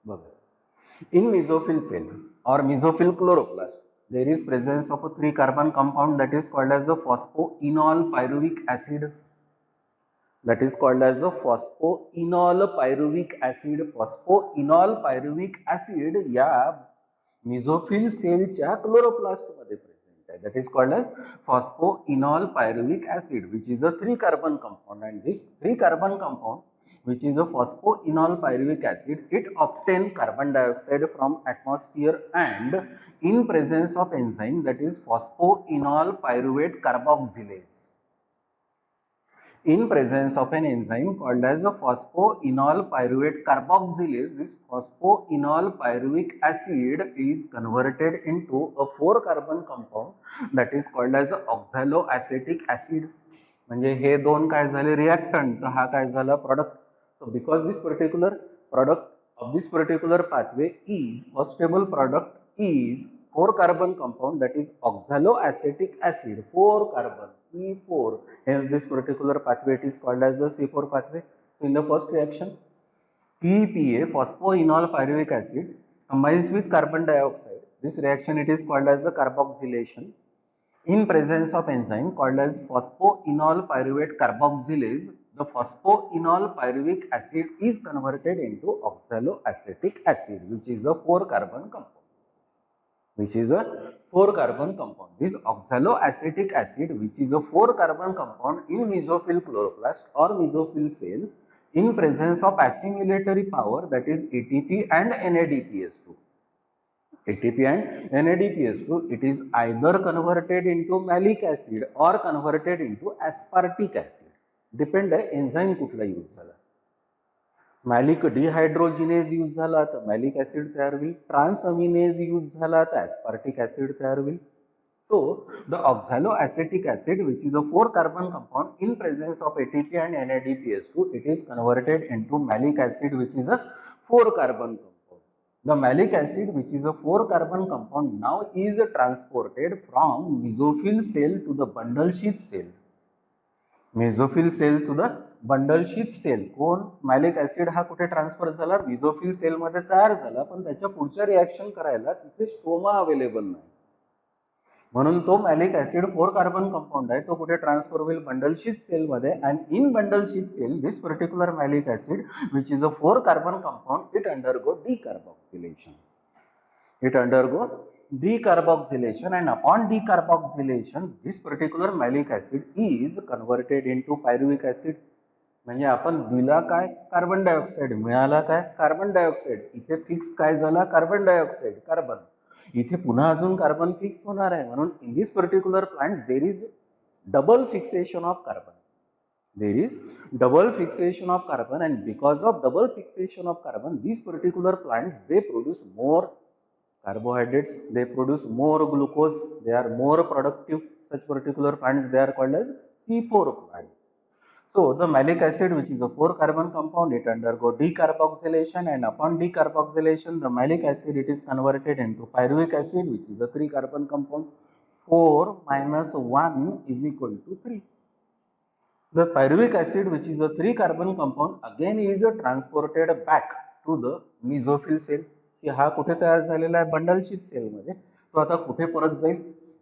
बघा, इन मिझोफिल सेल और मिझोफिल chloroplast there is presence of a 3 carbon compound that is called as a phosphoenol pyruvic acid. That is called as a phosphoenol pyruvic acid. Phosphoenol pyruvic acid या मिझोफिल सेलच्या chloroplast मध्ये present आहे. that is called as phosphoenol pyruvic acid which is a 3 carbon compound, and this 3 carbon compound which is a phosphoenol pyruvic acid, it obtain carbon dioxide from atmosphere and in presence of enzyme that is phosphoenol pyruvate carboxylase. In presence of an enzyme called as a phosphoenol pyruvate carboxylase, this phosphoenol pyruvic acid is converted into a 4 carbon compound that is called as oxaloacetic acid. म्हणजे हे दोन काय झाले reactant, तर हा काय झाला product. So because this particular product of this particular pathway is first stable product is 4 carbon compound that is oxaloacetic acid, 4 carbon C4, hence this particular pathway it is called as the C4 pathway. So in the first reaction PEPA, phosphoenol pyruvic acid, combines with carbon dioxide. This reaction it is called as the carboxylation. In presence of enzyme called as phosphoenol pyruvate carboxylase, the phosphoenol pyruvic acid is converted into oxaloacetic acid which is a 4 carbon compound. This oxaloacetic acid which is a 4 carbon compound in mesophyll chloroplast or mesophyll cell in presence of assimilatory power, that is ATP and NADPH2. ATP and NADPH2, it is either converted into malic acid or converted into aspartic acid. Depend आहे enzyme कुठला use झाला. Malic डिहायड्रोजिनेज use झाला तर malic acid तयार होईल, trans अमिनेज use झाला तर ऍस्पार्टिक acid तयार होईल. So the oxaloacetic acid which is a 4 carbon compound in presence of ATP and NADPH2, it is converted into malic acid which is a 4 carbon compound. The malic acid which is a 4 carbon compound now is transported from mesophyll cell to the bundle sheath cell. Mesophyll cell to the bundle sheath cell. कोण malic acid हा कुठे transfer झाला, मेझोफिल sale मध्ये तयार झाला, पण त्याच्या पुढच्या रिएक्शन करायला तिथे स्ट्रोमा अवेलेबल नाही, म्हणून तो मॅलिक ऍसिड 4 carbon कंपाऊंड आहे, तो कुठे ट्रान्सफर होईल बंडल शीथ सेल मध्ये. And in bundle sheath cell this particular malic acid which is a 4 carbon compound it undergo decarboxylation. Decarboxylation, and upon decarboxylation this particular malic acid is converted into pyruvic acid. म्हणजे आपण दिला काय carbon dioxide, मिळाला काय carbon dioxide. इथे fix काय झाला carbon dioxide carbon, इथे पुन्हा अजून कार्बन फिक्स होणार आहे, म्हणून in this particular plants there is double fixation of carbon. There is double fixation of carbon, and because of double fixation of carbon these particular plants they produce more carbohydrates, they produce more glucose, they are more productive. Such particular plants they are called as C4 plants. So the malic acid which is a 4 carbon compound, it undergo decarboxylation, and upon decarboxylation the malic acid it is converted into pyruvic acid which is a 3 carbon compound. 4 minus 1 is equal to 3. The pyruvic acid, which is a 3-carbon compound, again is transported back to the mesophyll cell. की हा कुठे तयार झालेला आहे, bundle sheath cell मध्ये. तो आता कुठे परत जाईल,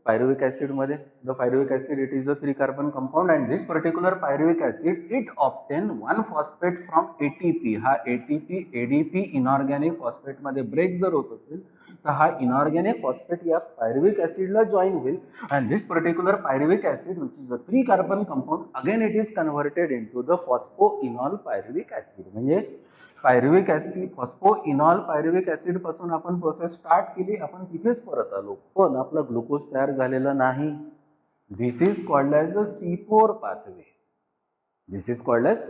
pyruvic acid मध्ये. The pyruvic acid, it is a 3-carbon compound, and this particular pyruvic acid, it obtain 1 phosphate from ATP. हा ATP ADP inorganic phosphate मध्ये ब्रेक जर होत असेल तर हा inorganic phosphate या pyruvic acid ला जॉइन होईल, and this particular pyruvic acid, which is a 3-carbon compound, again it is converted into the phosphoenol pyruvic acid. म्हणजे pyruvic acid, phosphoenol pyruvic acid पासून आपण प्रोसेस स्टार्ट केली, आपण तिथेच परत आलो, पण आपला ग्लुकोज तयार झालेला नाही. This is called as a C4 pathway. This is called as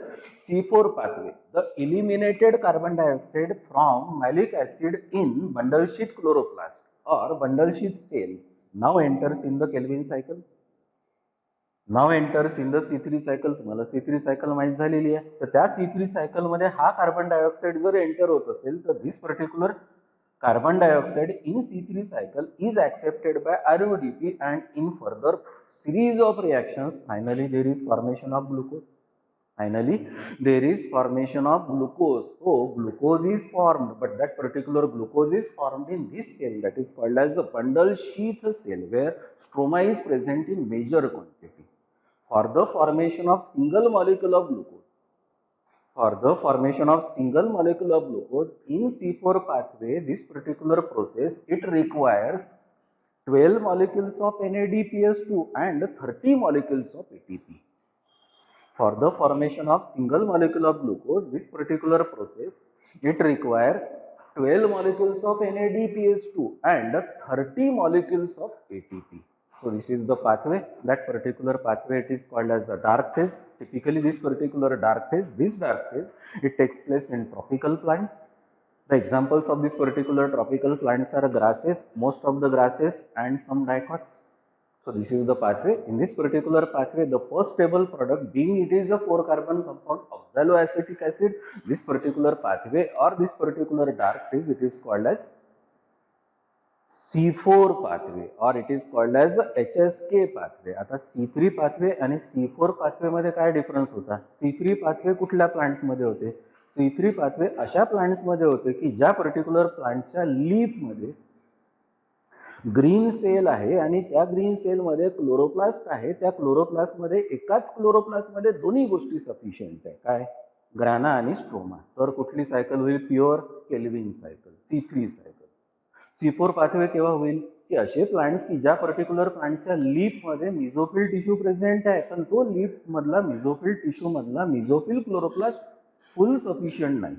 C4 pathway. The eliminated carbon dioxide from malic acid in bundle sheath chloroplast or bundle sheath cell now enters in the Calvin cycle. Now enters in the C3 cycle. तुम्हाला C3 cycle माहित झालेली आहे. तर त्या C3 cycle मध्ये हा carbon dioxide जर enter होत असेल तर this particular carbon dioxide in C3 cycle is accepted by RUDP, and in further series of reactions finally there is formation of glucose. Finally there is formation of glucose. So glucose is formed, but that particular glucose is formed in this cell that is called as a bundle sheath cell, where stroma is present in major quantity. For the formation of single molecule of glucose, for the formation of single molecule of glucose in C4 pathway, this particular process, it requires 12 molecules of NADPS2 and 30 molecules of ATP. For the formation of single molecule of glucose, this particular process, it requires 12 molecules of NADPS2 and 30 molecules of ATP. So this is the pathway. That particular pathway, it is called as a dark phase. Typically this particular dark phase, it takes place in tropical plants. The examples of this particular tropical plants are grasses, most of the grasses, and some dicots. So this is the pathway. In this particular pathway, the first stable product, being it is a 4-carbon compound oxaloacetic acid, this particular pathway or this particular dark phase, it is called as C4 pathway or it is called as HSK pathway. आता C3 pathway आणि C4 pathway मध्ये काय difference होता? C3 pathway कुठल्या plants मध्ये होते? C3 pathway अशा plants मध्ये होते की ज्या पर्टिक्युलर प्लांटच्या लीफ मध्ये ग्रीन सेल आहे आणि त्या ग्रीन सेल मध्ये क्लोरोप्लास्ट आहे. त्या क्लोरोप्लास्ट मध्ये एकाच क्लोरोप्लास्ट मध्ये दोन्ही गोष्टी सफिशियंट आहे. काय? ग्राना आणि स्ट्रोमा. तर कुठली सायकल होईल? Pure kelvin cycle, C3 cycle. C4 pathway केव्हा होईल? की असे प्लांट्स की ज्या पर्टिक्युलर प्लांटच्या लीफ मध्ये मिझोफिल टिश्यू प्रेझेंट आहे, पण तो लीफ मधला मिझोफिल टिश्यू मधला मिझोफिल क्लोरोप्लास्ट फुल सफिशियंट नाही.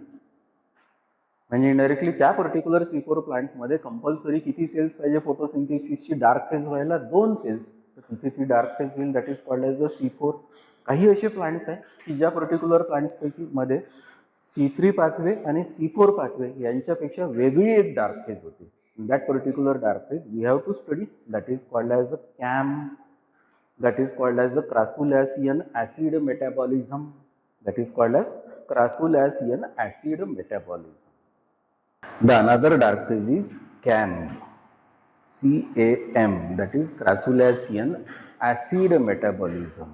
म्हणजे इनडायरेक्टली त्या पर्टिक्युलर C4 प्लांट्स मध्ये कंपल्सरी किती सेल्स पाहिजे फोटोसिंथेसिसची डार्क फेज व्हायला? 2 सेल्स. तर तिथे ती डार्क फेज होईल, that is called as a C4. काही असे प्लांट्स आहे की ज्या पर्टिक्युलर प्लांट्स पैकी मध्ये C3 पाथवे आणि C4 पाथवे यांच्यापेक्षा वेगळी एक डार्क फेज होती. That particular dark phase we have to study, that is called as a CAM, that is called as a Crassulacean acid metabolism, that is called as Crassulacean acid metabolism. The another dark phase is CAM, CAM, that is Crassulacean acid metabolism.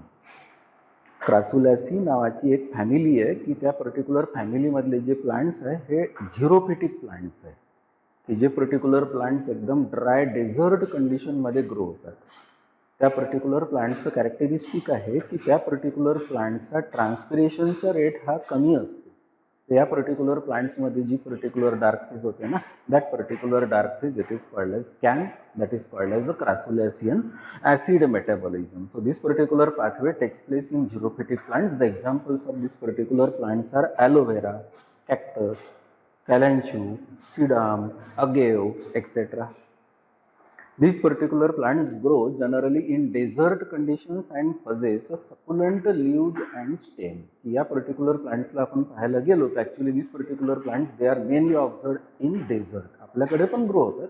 क्रासुलॅसी नावाची एक family आहे की त्या particular फॅमिलीमधले जे plants आहे हे झिरोफिटिक plants आहे की जे पर्टिक्युलर प्लांट्स एकदम ड्राय डेझर्ट कंडिशनमध्ये ग्रो होतात. त्या पर्टिक्युलर प्लांट्सचं कॅरेक्टरिस्टिक आहे की त्या पर्टिक्युलर प्लांट्सचा ट्रान्सपिरेशनचा रेट हा कमी असतो. तर या पर्टिक्युलर प्लांट्समध्ये जी पर्टिक्युलर डार्क फेज होते ना, that particular dark phase it is called as CAM, that is called as a Crassulacean acid metabolism. So this particular pathway takes place in xerophytic plants. The examples of this particular plants are aloe vera, cactus, kalanchoe, sedum, agave, etc. These particular plants grow generally in desert conditions and possess a succulent leaves and stem. या particular plants ला आपण पाहायला गेलो तर actually these particular plants they are mainly observed in desert. आपल्याकडे पण grow होतात,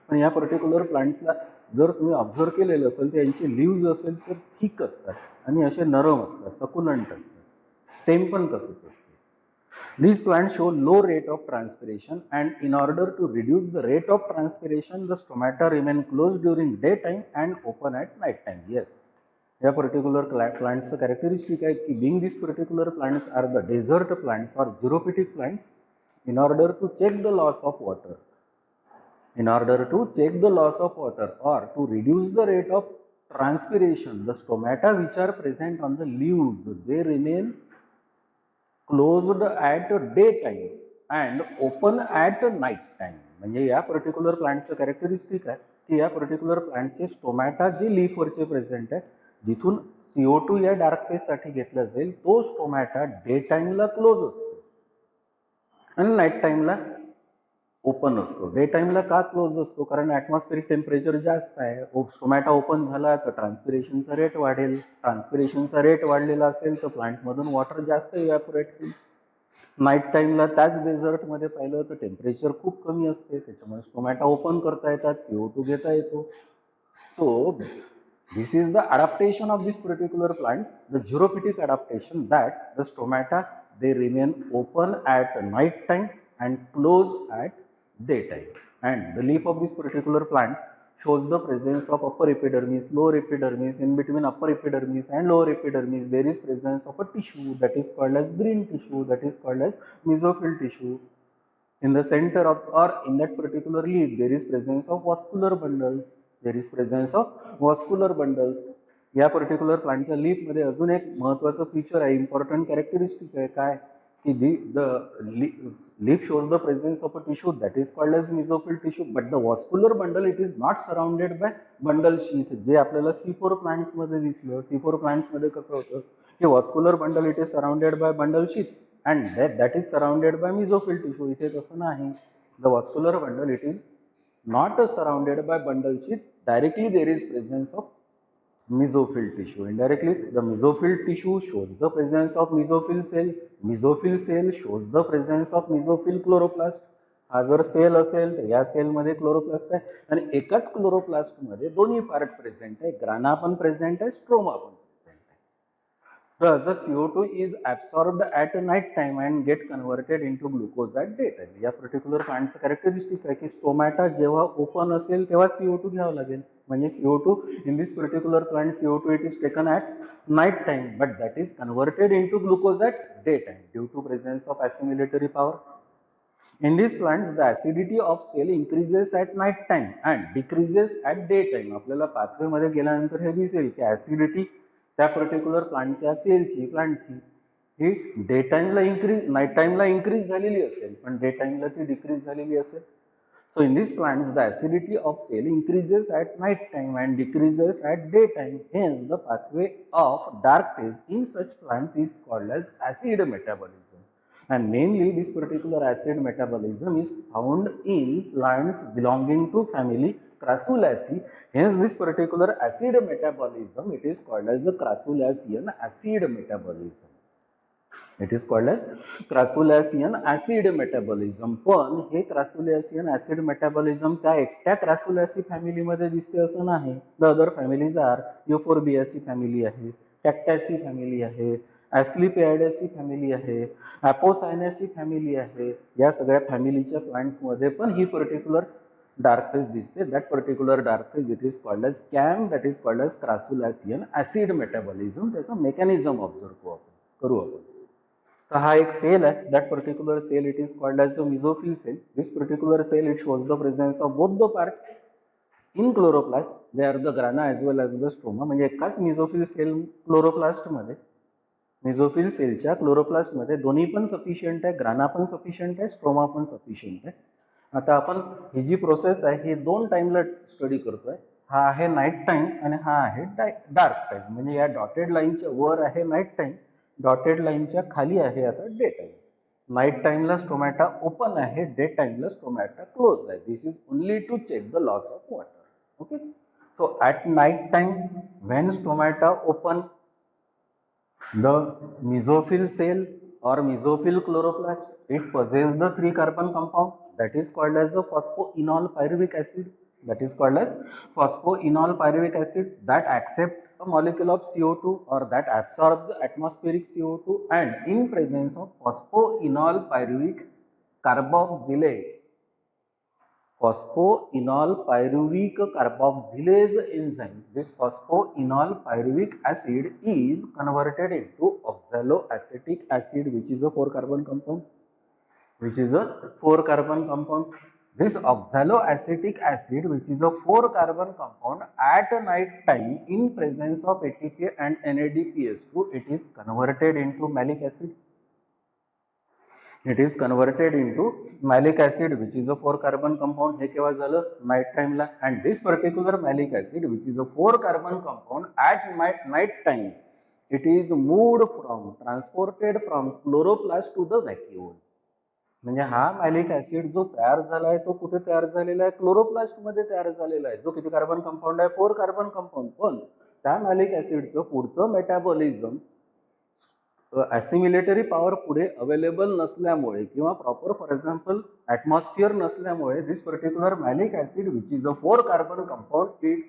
पण या पर्टिक्युलर प्लांट्सला जर तुम्ही ऑब्झर्व केलेलं असेल तर यांचे लीव्ज असेल तर थिक असतात आणि असे नरम असतात, सकुलंट असतात. स्टेम पण तसंच असते. These plants show low rate of transpiration, and in order to reduce the rate of transpiration, the stomata remain closed during daytime and open at night time. Yes, या पर्टिक्युलर प्लांट्सचं कॅरेक्टरिस्टिक आहे की being this particular plants are the desert plants or xerophytic plants, in order to check the loss of water, in order to check the loss of water or to reduce the rate of transpiration, the stomata which are present on the leaves, they remain closed at daytime and open at night time. म्हणजे या particular प्लांटचं characteristic आहे की या particular प्लांटचे stomata जे लीफवरचे present आहे, जिथून CO2 या डार्क फेजसाठी घेतला जाईल, तो स्टोमॅटा डे टाइमला क्लोज असतो आणि नाईट टाइमला ओपन असतो. डे टाइमला का क्लोज असतो? कारण ॲटमॉस्फेरिक टेम्परेचर जास्त आहे. स्टोमॅटा ओपन झाला तर ट्रान्सपिरेशनचा रेट वाढेल. ट्रान्सपिरेशनचा रेट वाढलेला असेल तर प्लांटमधून वॉटर जास्त इव्हॅपोरेट होईल. नाईट टाइमला त्याच डेझर्टमध्ये पाहिलं तर टेम्परेचर खूप कमी असते, त्याच्यामुळे स्टोमॅटा ओपन करता येतात, CO2 घेता येतो. So this is the adaptation of this particular plants, the xerophytic adaptation, that the stomata they remain open at night time and close at daytime. And the leaf of this particular plant shows the presence of upper epidermis, lower epidermis. In between upper epidermis and lower epidermis there is presence of a tissue that is called as green tissue, that is called as mesophyll tissue. In the center of or in that particular leaf there is presence of vascular bundles, there is presence of vascular bundles. या particular प्लांटच्या लीफमध्ये अजून एक महत्त्वाचं feature आहे, important characteristic आहे काय की the leaf shows the presence of a tissue that is called as mesophyll tissue, but the vascular bundle it is not surrounded by bundle sheath. जे आपल्याला C4 प्लांट्स मध्ये दिसलं, C4 प्लांट्स मध्ये कसं होतं की vascular bundle it is surrounded by bundle sheath and that is surrounded by mesophyll tissue. इथे तसं नाही. The vascular bundle it is not surrounded by bundle sheath. Directly there is presence of mesophyll tissue. Indirectly the mesophyll tissue shows the presence of mesophyll cells. Mesophyll cell shows the presence of mesophyll chloroplast. हा जर sale असेल तर या सेलमध्ये chloroplast आहे आणि एकाच क्लोरोप्लास्टमध्ये दोन्ही पार्ट प्रेझेंट आहे, ग्राना पण प्रेझेंट आहे, स्ट्रोमा पण प्रेझेंट आहे. Thus, the CO2 is absorbed at night time and get converted into glucose at daytime. या पर्टिक्युलर प्लांटचं कॅरेक्टरिस्टिक आहे की स्टोमॅटा जेव्हा ओपन असेल तेव्हा CO2 घ्यावं लागेल. म्हणजे CO2 in this particular plant CO2 it is taken at night time, but that is converted into glucose at daytime due to presence of assimilatory power. In these plants the acidity of cell increases at night time and decreases at daytime. आपल्याला pathway मध्ये गेल्यानंतर हे दिसेल की acidity त्या particular प्लांटच्या सेलची प्लांटची ही डे टाइमला इन्क्रीज नाईट टाइमला इन्क्रीज झालेली असेल पण डे टाइमला ती डिक्रीज झालेली असेल. So in these plants the acidity of cell increases at night time and decreases at daytime. Hence the pathway of dark phase in such plants is called as acid metabolism. And mainly this particular acid metabolism is found in plants belonging to family Crassulaceae. Hence this particular acid metabolism it is called as the Crassulacean acid metabolism. It is called as Crassulacean acid metabolism. पण हे Crassulacean acid metabolism त्या एकट्या Crassulaceae family मध्ये दिसते असं नाही. The other families are Euphorbiaceae family आहे, Cactaceae family आहे, Asclepiadaceae फॅमिली आहे, Apocynaceae फॅमिली आहे. या सगळ्या फॅमिलीच्या प्लांट्स मध्ये पण ही पर्टिक्युलर डार्क फेज दिसते. That particular dark phase it is called as CAM, that is called as Crassulacean acid metabolism. त्याचं मेकॅनिझम ऑब्झर्व करू आपण. So हा एक सेल आहे. That particular cell it is called as a mesophyll cell. This particular cell it shows the presence of both the part in chloroplast. They are the grana as well as the stroma. म्हणजे एकाच mesophyll cell chloroplast मध्ये, mesophyll सेलच्या chloroplast मध्ये दोन्ही पण sufficient आहे, ग्राना पण sufficient आहे, स्ट्रोमा पण सफिशियंट आहे. आता आपण ही जी प्रोसेस आहे ही दोन टाइमला स्टडी करतोय. हा आहे नाईट टाइम आणि हा आहे डार्क टाइम. म्हणजे या डॉटेड लाईनच्या वर आहे नाईट टाइम, डॉटेड लाईनच्या खाली आहे आता डे टाइम. नाईट टाइमला स्टोमॅटा ओपन आहे, डे टाइमला स्टोमॅटा क्लोज आहे. This is only to check the loss of water. Okay. So at night time when stomata open the mesophyll cell or mesophyll chloroplast it possesses the 3 carbon compound that is called as the phosphoenol pyruvic acid, that is called as phosphoenol pyruvic acid that accept a molecule of CO2 or that absorbs the atmospheric CO2, and in presence of phosphoenol pyruvic carboxylates, phosphoenol pyruvic carboxylase enzyme. This phosphoenol pyruvic acid is converted into oxaloacetic acid, which is a 4-carbon compound. This oxaloacetic acid, which is a 4-carbon compound, at night time in presence of ATP and NADPH2, it is converted into malic acid. It is converted into malic acid, which is a 4-carbon compound. हे केव्हा झालं? Night time ला. And this particular malic acid, which is a 4-carbon compound, at night time, it is transported from chloroplast to the vacuole. म्हणजे हा malic acid जो तयार झाला आहे तो कुठे तयार झालेला आहे? क्लोरोप्लास्ट मध्ये तयार झालेला आहे. जो किती कार्बन कंपाऊंड आहे? Four carbon compound. पण त्या मॅलिक ऍसिडचं पुढचं मेटाबॉलिझम ऍसिमिलेटरी पॉवर पुढे अवेलेबल नसल्यामुळे किंवा प्रॉपर फॉर एक्झाम्पल ऍटमॉस्फिअर नसल्यामुळे this particular malic acid which is a four carbon compound it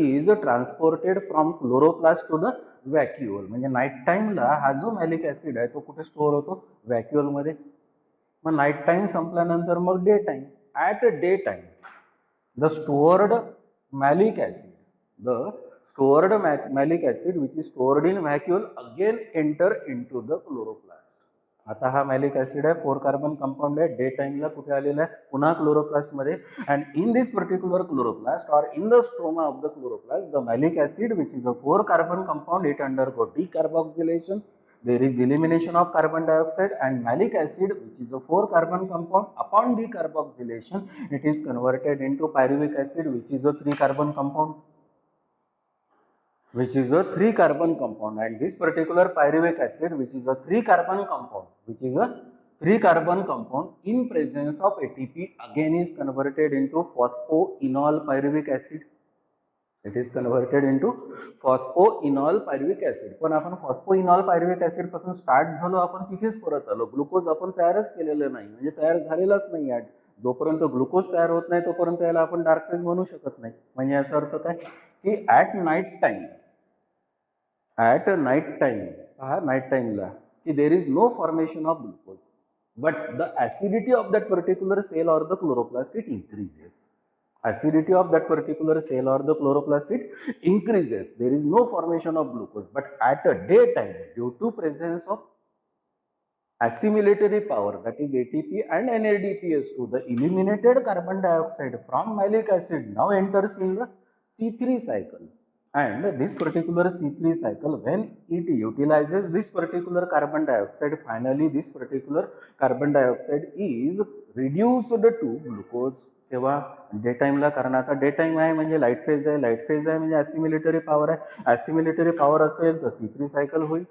is transported from chloroplast to the vacuole. म्हणजे नाईट टाइमला हा जो मॅलिक ऍसिड आहे तो कुठे स्टोअर होतो? व्हॅक्युअल मध्ये. मग नाईट टाइम संपल्यानंतर मग day time. At day time the stored malic acid which is stored in व्हॅक्युअल again enter into the chloroplast. आता हा मॅलिक ऍसिड आहे, 4-कार्बन कंपाऊंड आहे, डे टाइमला कुठे आलेला आहे? पुन्हा क्लोरोप्लास्ट मध्ये. And in this particular chloroplast or in the stoma of the chloroplast the malic acid which is a four carbon compound it undergo decarboxylation. There is elimination of carbon dioxide and malic acid, which is a 4-carbon compound. Upon decarboxylation, it is converted into pyruvic acid, which is a 3-carbon compound. And this particular pyruvic acid, which is a 3-carbon compound, in presence of ATP, again is converted into phosphoenol pyruvic acid. It is converted into phosphoenol pyruvic acid. पण आपण phosphoenol pyruvic acid पासून start झालो, आपण तिथेच परत आलो. Glucose आपण तयारच केलेलं नाही, म्हणजे तयार झालेलाच नाही आहे. जोपर्यंत ग्लुकोज तयार होत नाही तोपर्यंत याला आपण डार्क फेज म्हणू शकत नाही. म्हणजे याचा अर्थ काय की ॲट नाईट टाइमला की there is no formation of glucose, but the acidity of that particular cell or the chloroplast it increases. Acidity of that particular cell or the chloroplast it increases. There is no formation of glucose, but at a daytime, due to presence of assimilatory power, that is ATP and NADPH2, the eliminated carbon dioxide from malic acid now enters in the C3 cycle. And this particular C3 cycle, when it utilizes this particular carbon dioxide, finally this particular carbon dioxide is reduced to glucose. तेव्हा day टाइमला, कारण आता day time आहे म्हणजे light phase आहे म्हणजे ऍसिमिलेटरी power आहे. ऍसिमिलेटरी power असेल तर C3 सायकल होईल.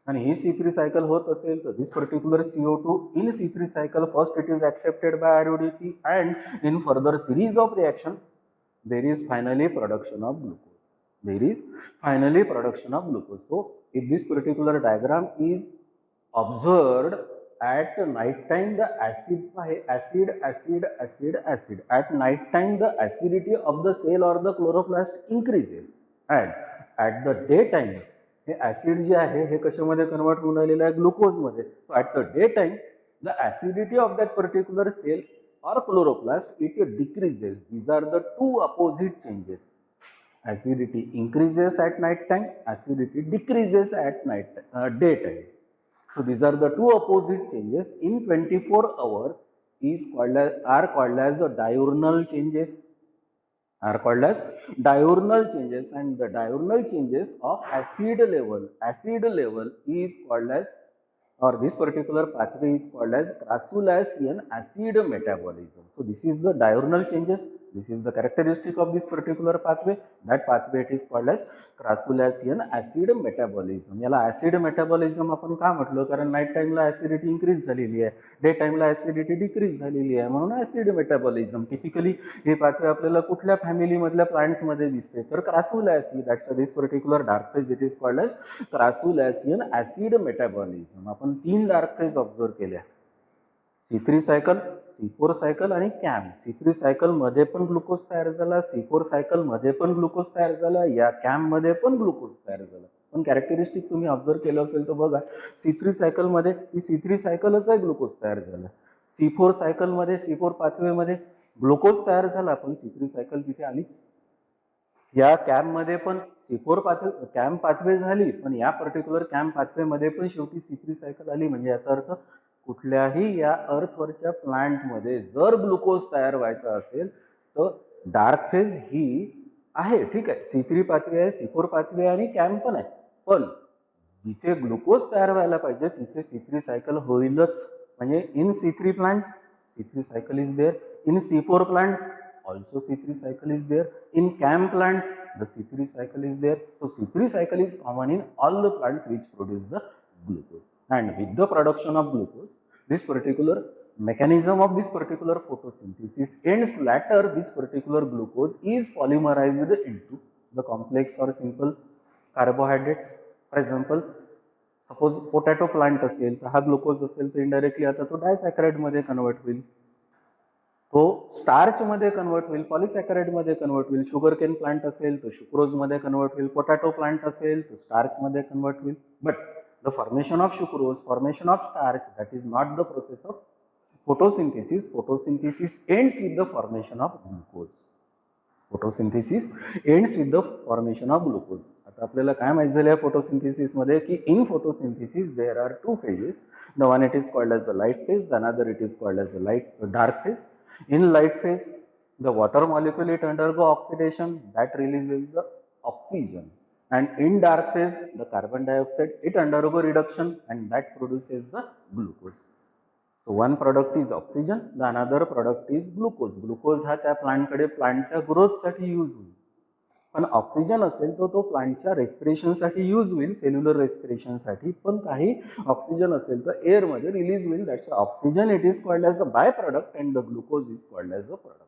आणि ही C3 सायकल होत असेल तर this particular CO2 in C3 cycle first it is accepted by RODP and in further series of reaction there is finally production of glucose. So if this particular diagram is observed at night time, the acid. At night time, the acidity of the cell or the chloroplast increases, and at the daytime, हे acid जे आहे हे कशामध्ये convert होऊन राहिलेलं आहे? Glucose मध्ये. So at the daytime, the acidity of that particular cell or chloroplast it decreases. These are the two opposite changes. Acidity increases at night time, acidity decreases at daytime. So these are the two opposite changes in 24 hours are called as diurnal changes. And the diurnal changes of acid level is called as, or this particular pathway is called as Crassulacean acid metabolism. So this is the diurnal changes. This is the characteristic of this particular pathway. That pathway it is called as Crassulacean acid metabolism. याला acid metabolism आपण का म्हटलं? कारण night टाइमला acidity increase झालेली आहे, day टाइमला acidity decrease झालेली आहे, म्हणून ऍसिड मेटाबॉलिझम. टिपिकली हे पाथवे आपल्याला कुठल्या फॅमिली मधल्या प्लांट्स मध्ये दिसते? तर Crassulaceae. That's this particular dark phase it is called as Crassulacean acid metabolism. आपण 3 डार्क फेज ऑब्झर्व केल्या, C3 सायकल, C4 सायकल आणि कॅम. C3 सायकल मध्ये पण ग्लुकोज तयार झाला, C4 सायकल मध्ये पण ग्लुकोज तयार झाला, या कॅम मध्ये पण ग्लुकोज तयार झाला. पण कॅरेक्टरिस्टिक तुम्ही ऑब्झर्व केलं असेल तर बघा, C3 सायकल मध्ये ही C3 सायकलच आहे, ग्लुकोज तयार झाला. C4 सायकल मध्ये, C4 पाथवे मध्ये ग्लुकोज तयार झाला पण C3 सायकल तिथे आलीच. या कॅम्पमध्ये पण C4 पाथवे कॅम्प पाथवे झाली, पण या पर्टिक्युलर कॅम्प पाथवेमध्ये पण शेवटी C3 सायकल आली. म्हणजे याचा अर्थ कुठल्याही या अर्थवरच्या प्लांटमध्ये जर ग्लुकोज तयार व्हायचा असेल तर डार्क फेज ही आहे, ठीक आहे, C3 पाथवे आहे, C4 पाथवे आणि कॅम्प पण आहे, पण जिथे ग्लुकोज तयार व्हायला पाहिजे तिथे C3 सायकल होईलच. म्हणजे in C3 plants C3 cycle is there, in C4 plants also C3 cycle is there, in CAM plants the C3 cycle is there. So C3 cycle is common in all the plants which produce the glucose, and with the production of glucose this particular mechanism of this particular photosynthesis ends. Later this particular glucose is polymerized into the complex or simple carbohydrates. For example, suppose potato plant असेल तर हा glucose असेल तर indirectly आता तो डायसॅकराइड मध्ये convert होईल, तो स्टार्च मध्ये कन्वर्ट होईल, पॉलिसॅकराइड मध्ये कन्वर्ट होईल. शुगर केन प्लांट असेल तर शुक्रोज मध्ये कन्वर्ट होईल, पोटॅटो प्लांट असेल तर स्टार्च मध्ये कन्वर्ट होईल. But the formation of sucrose, formation of starch, that is not the process of photosynthesis. Photosynthesis ends with the formation of glucose. Photosynthesis ends with the formation of glucose. आता आपल्याला काय माहिती झालं photosynthesis मध्ये की in photosynthesis there are two phases. The one it is called as a light phase, the another it is called as a dark phase. In light phase the water molecule it undergo oxidation that releases the oxygen, and in dark phase the carbon dioxide it undergo reduction and that produces the glucose. So one product is oxygen, the another product is glucose. Glucose हा त्या plant कडे प्लांटच्या growth साठी use होईल, पण oxygen असेल तर तो प्लांटच्या रेस्पिरेशनसाठी यूज होईल, सेल्युलर रेस्पिरेशनसाठी. पण काही ऑक्सिजन असेल तर एअरमध्ये रिलीज होईल. That's oxygen it is called as a by product and the glucose is called as a product.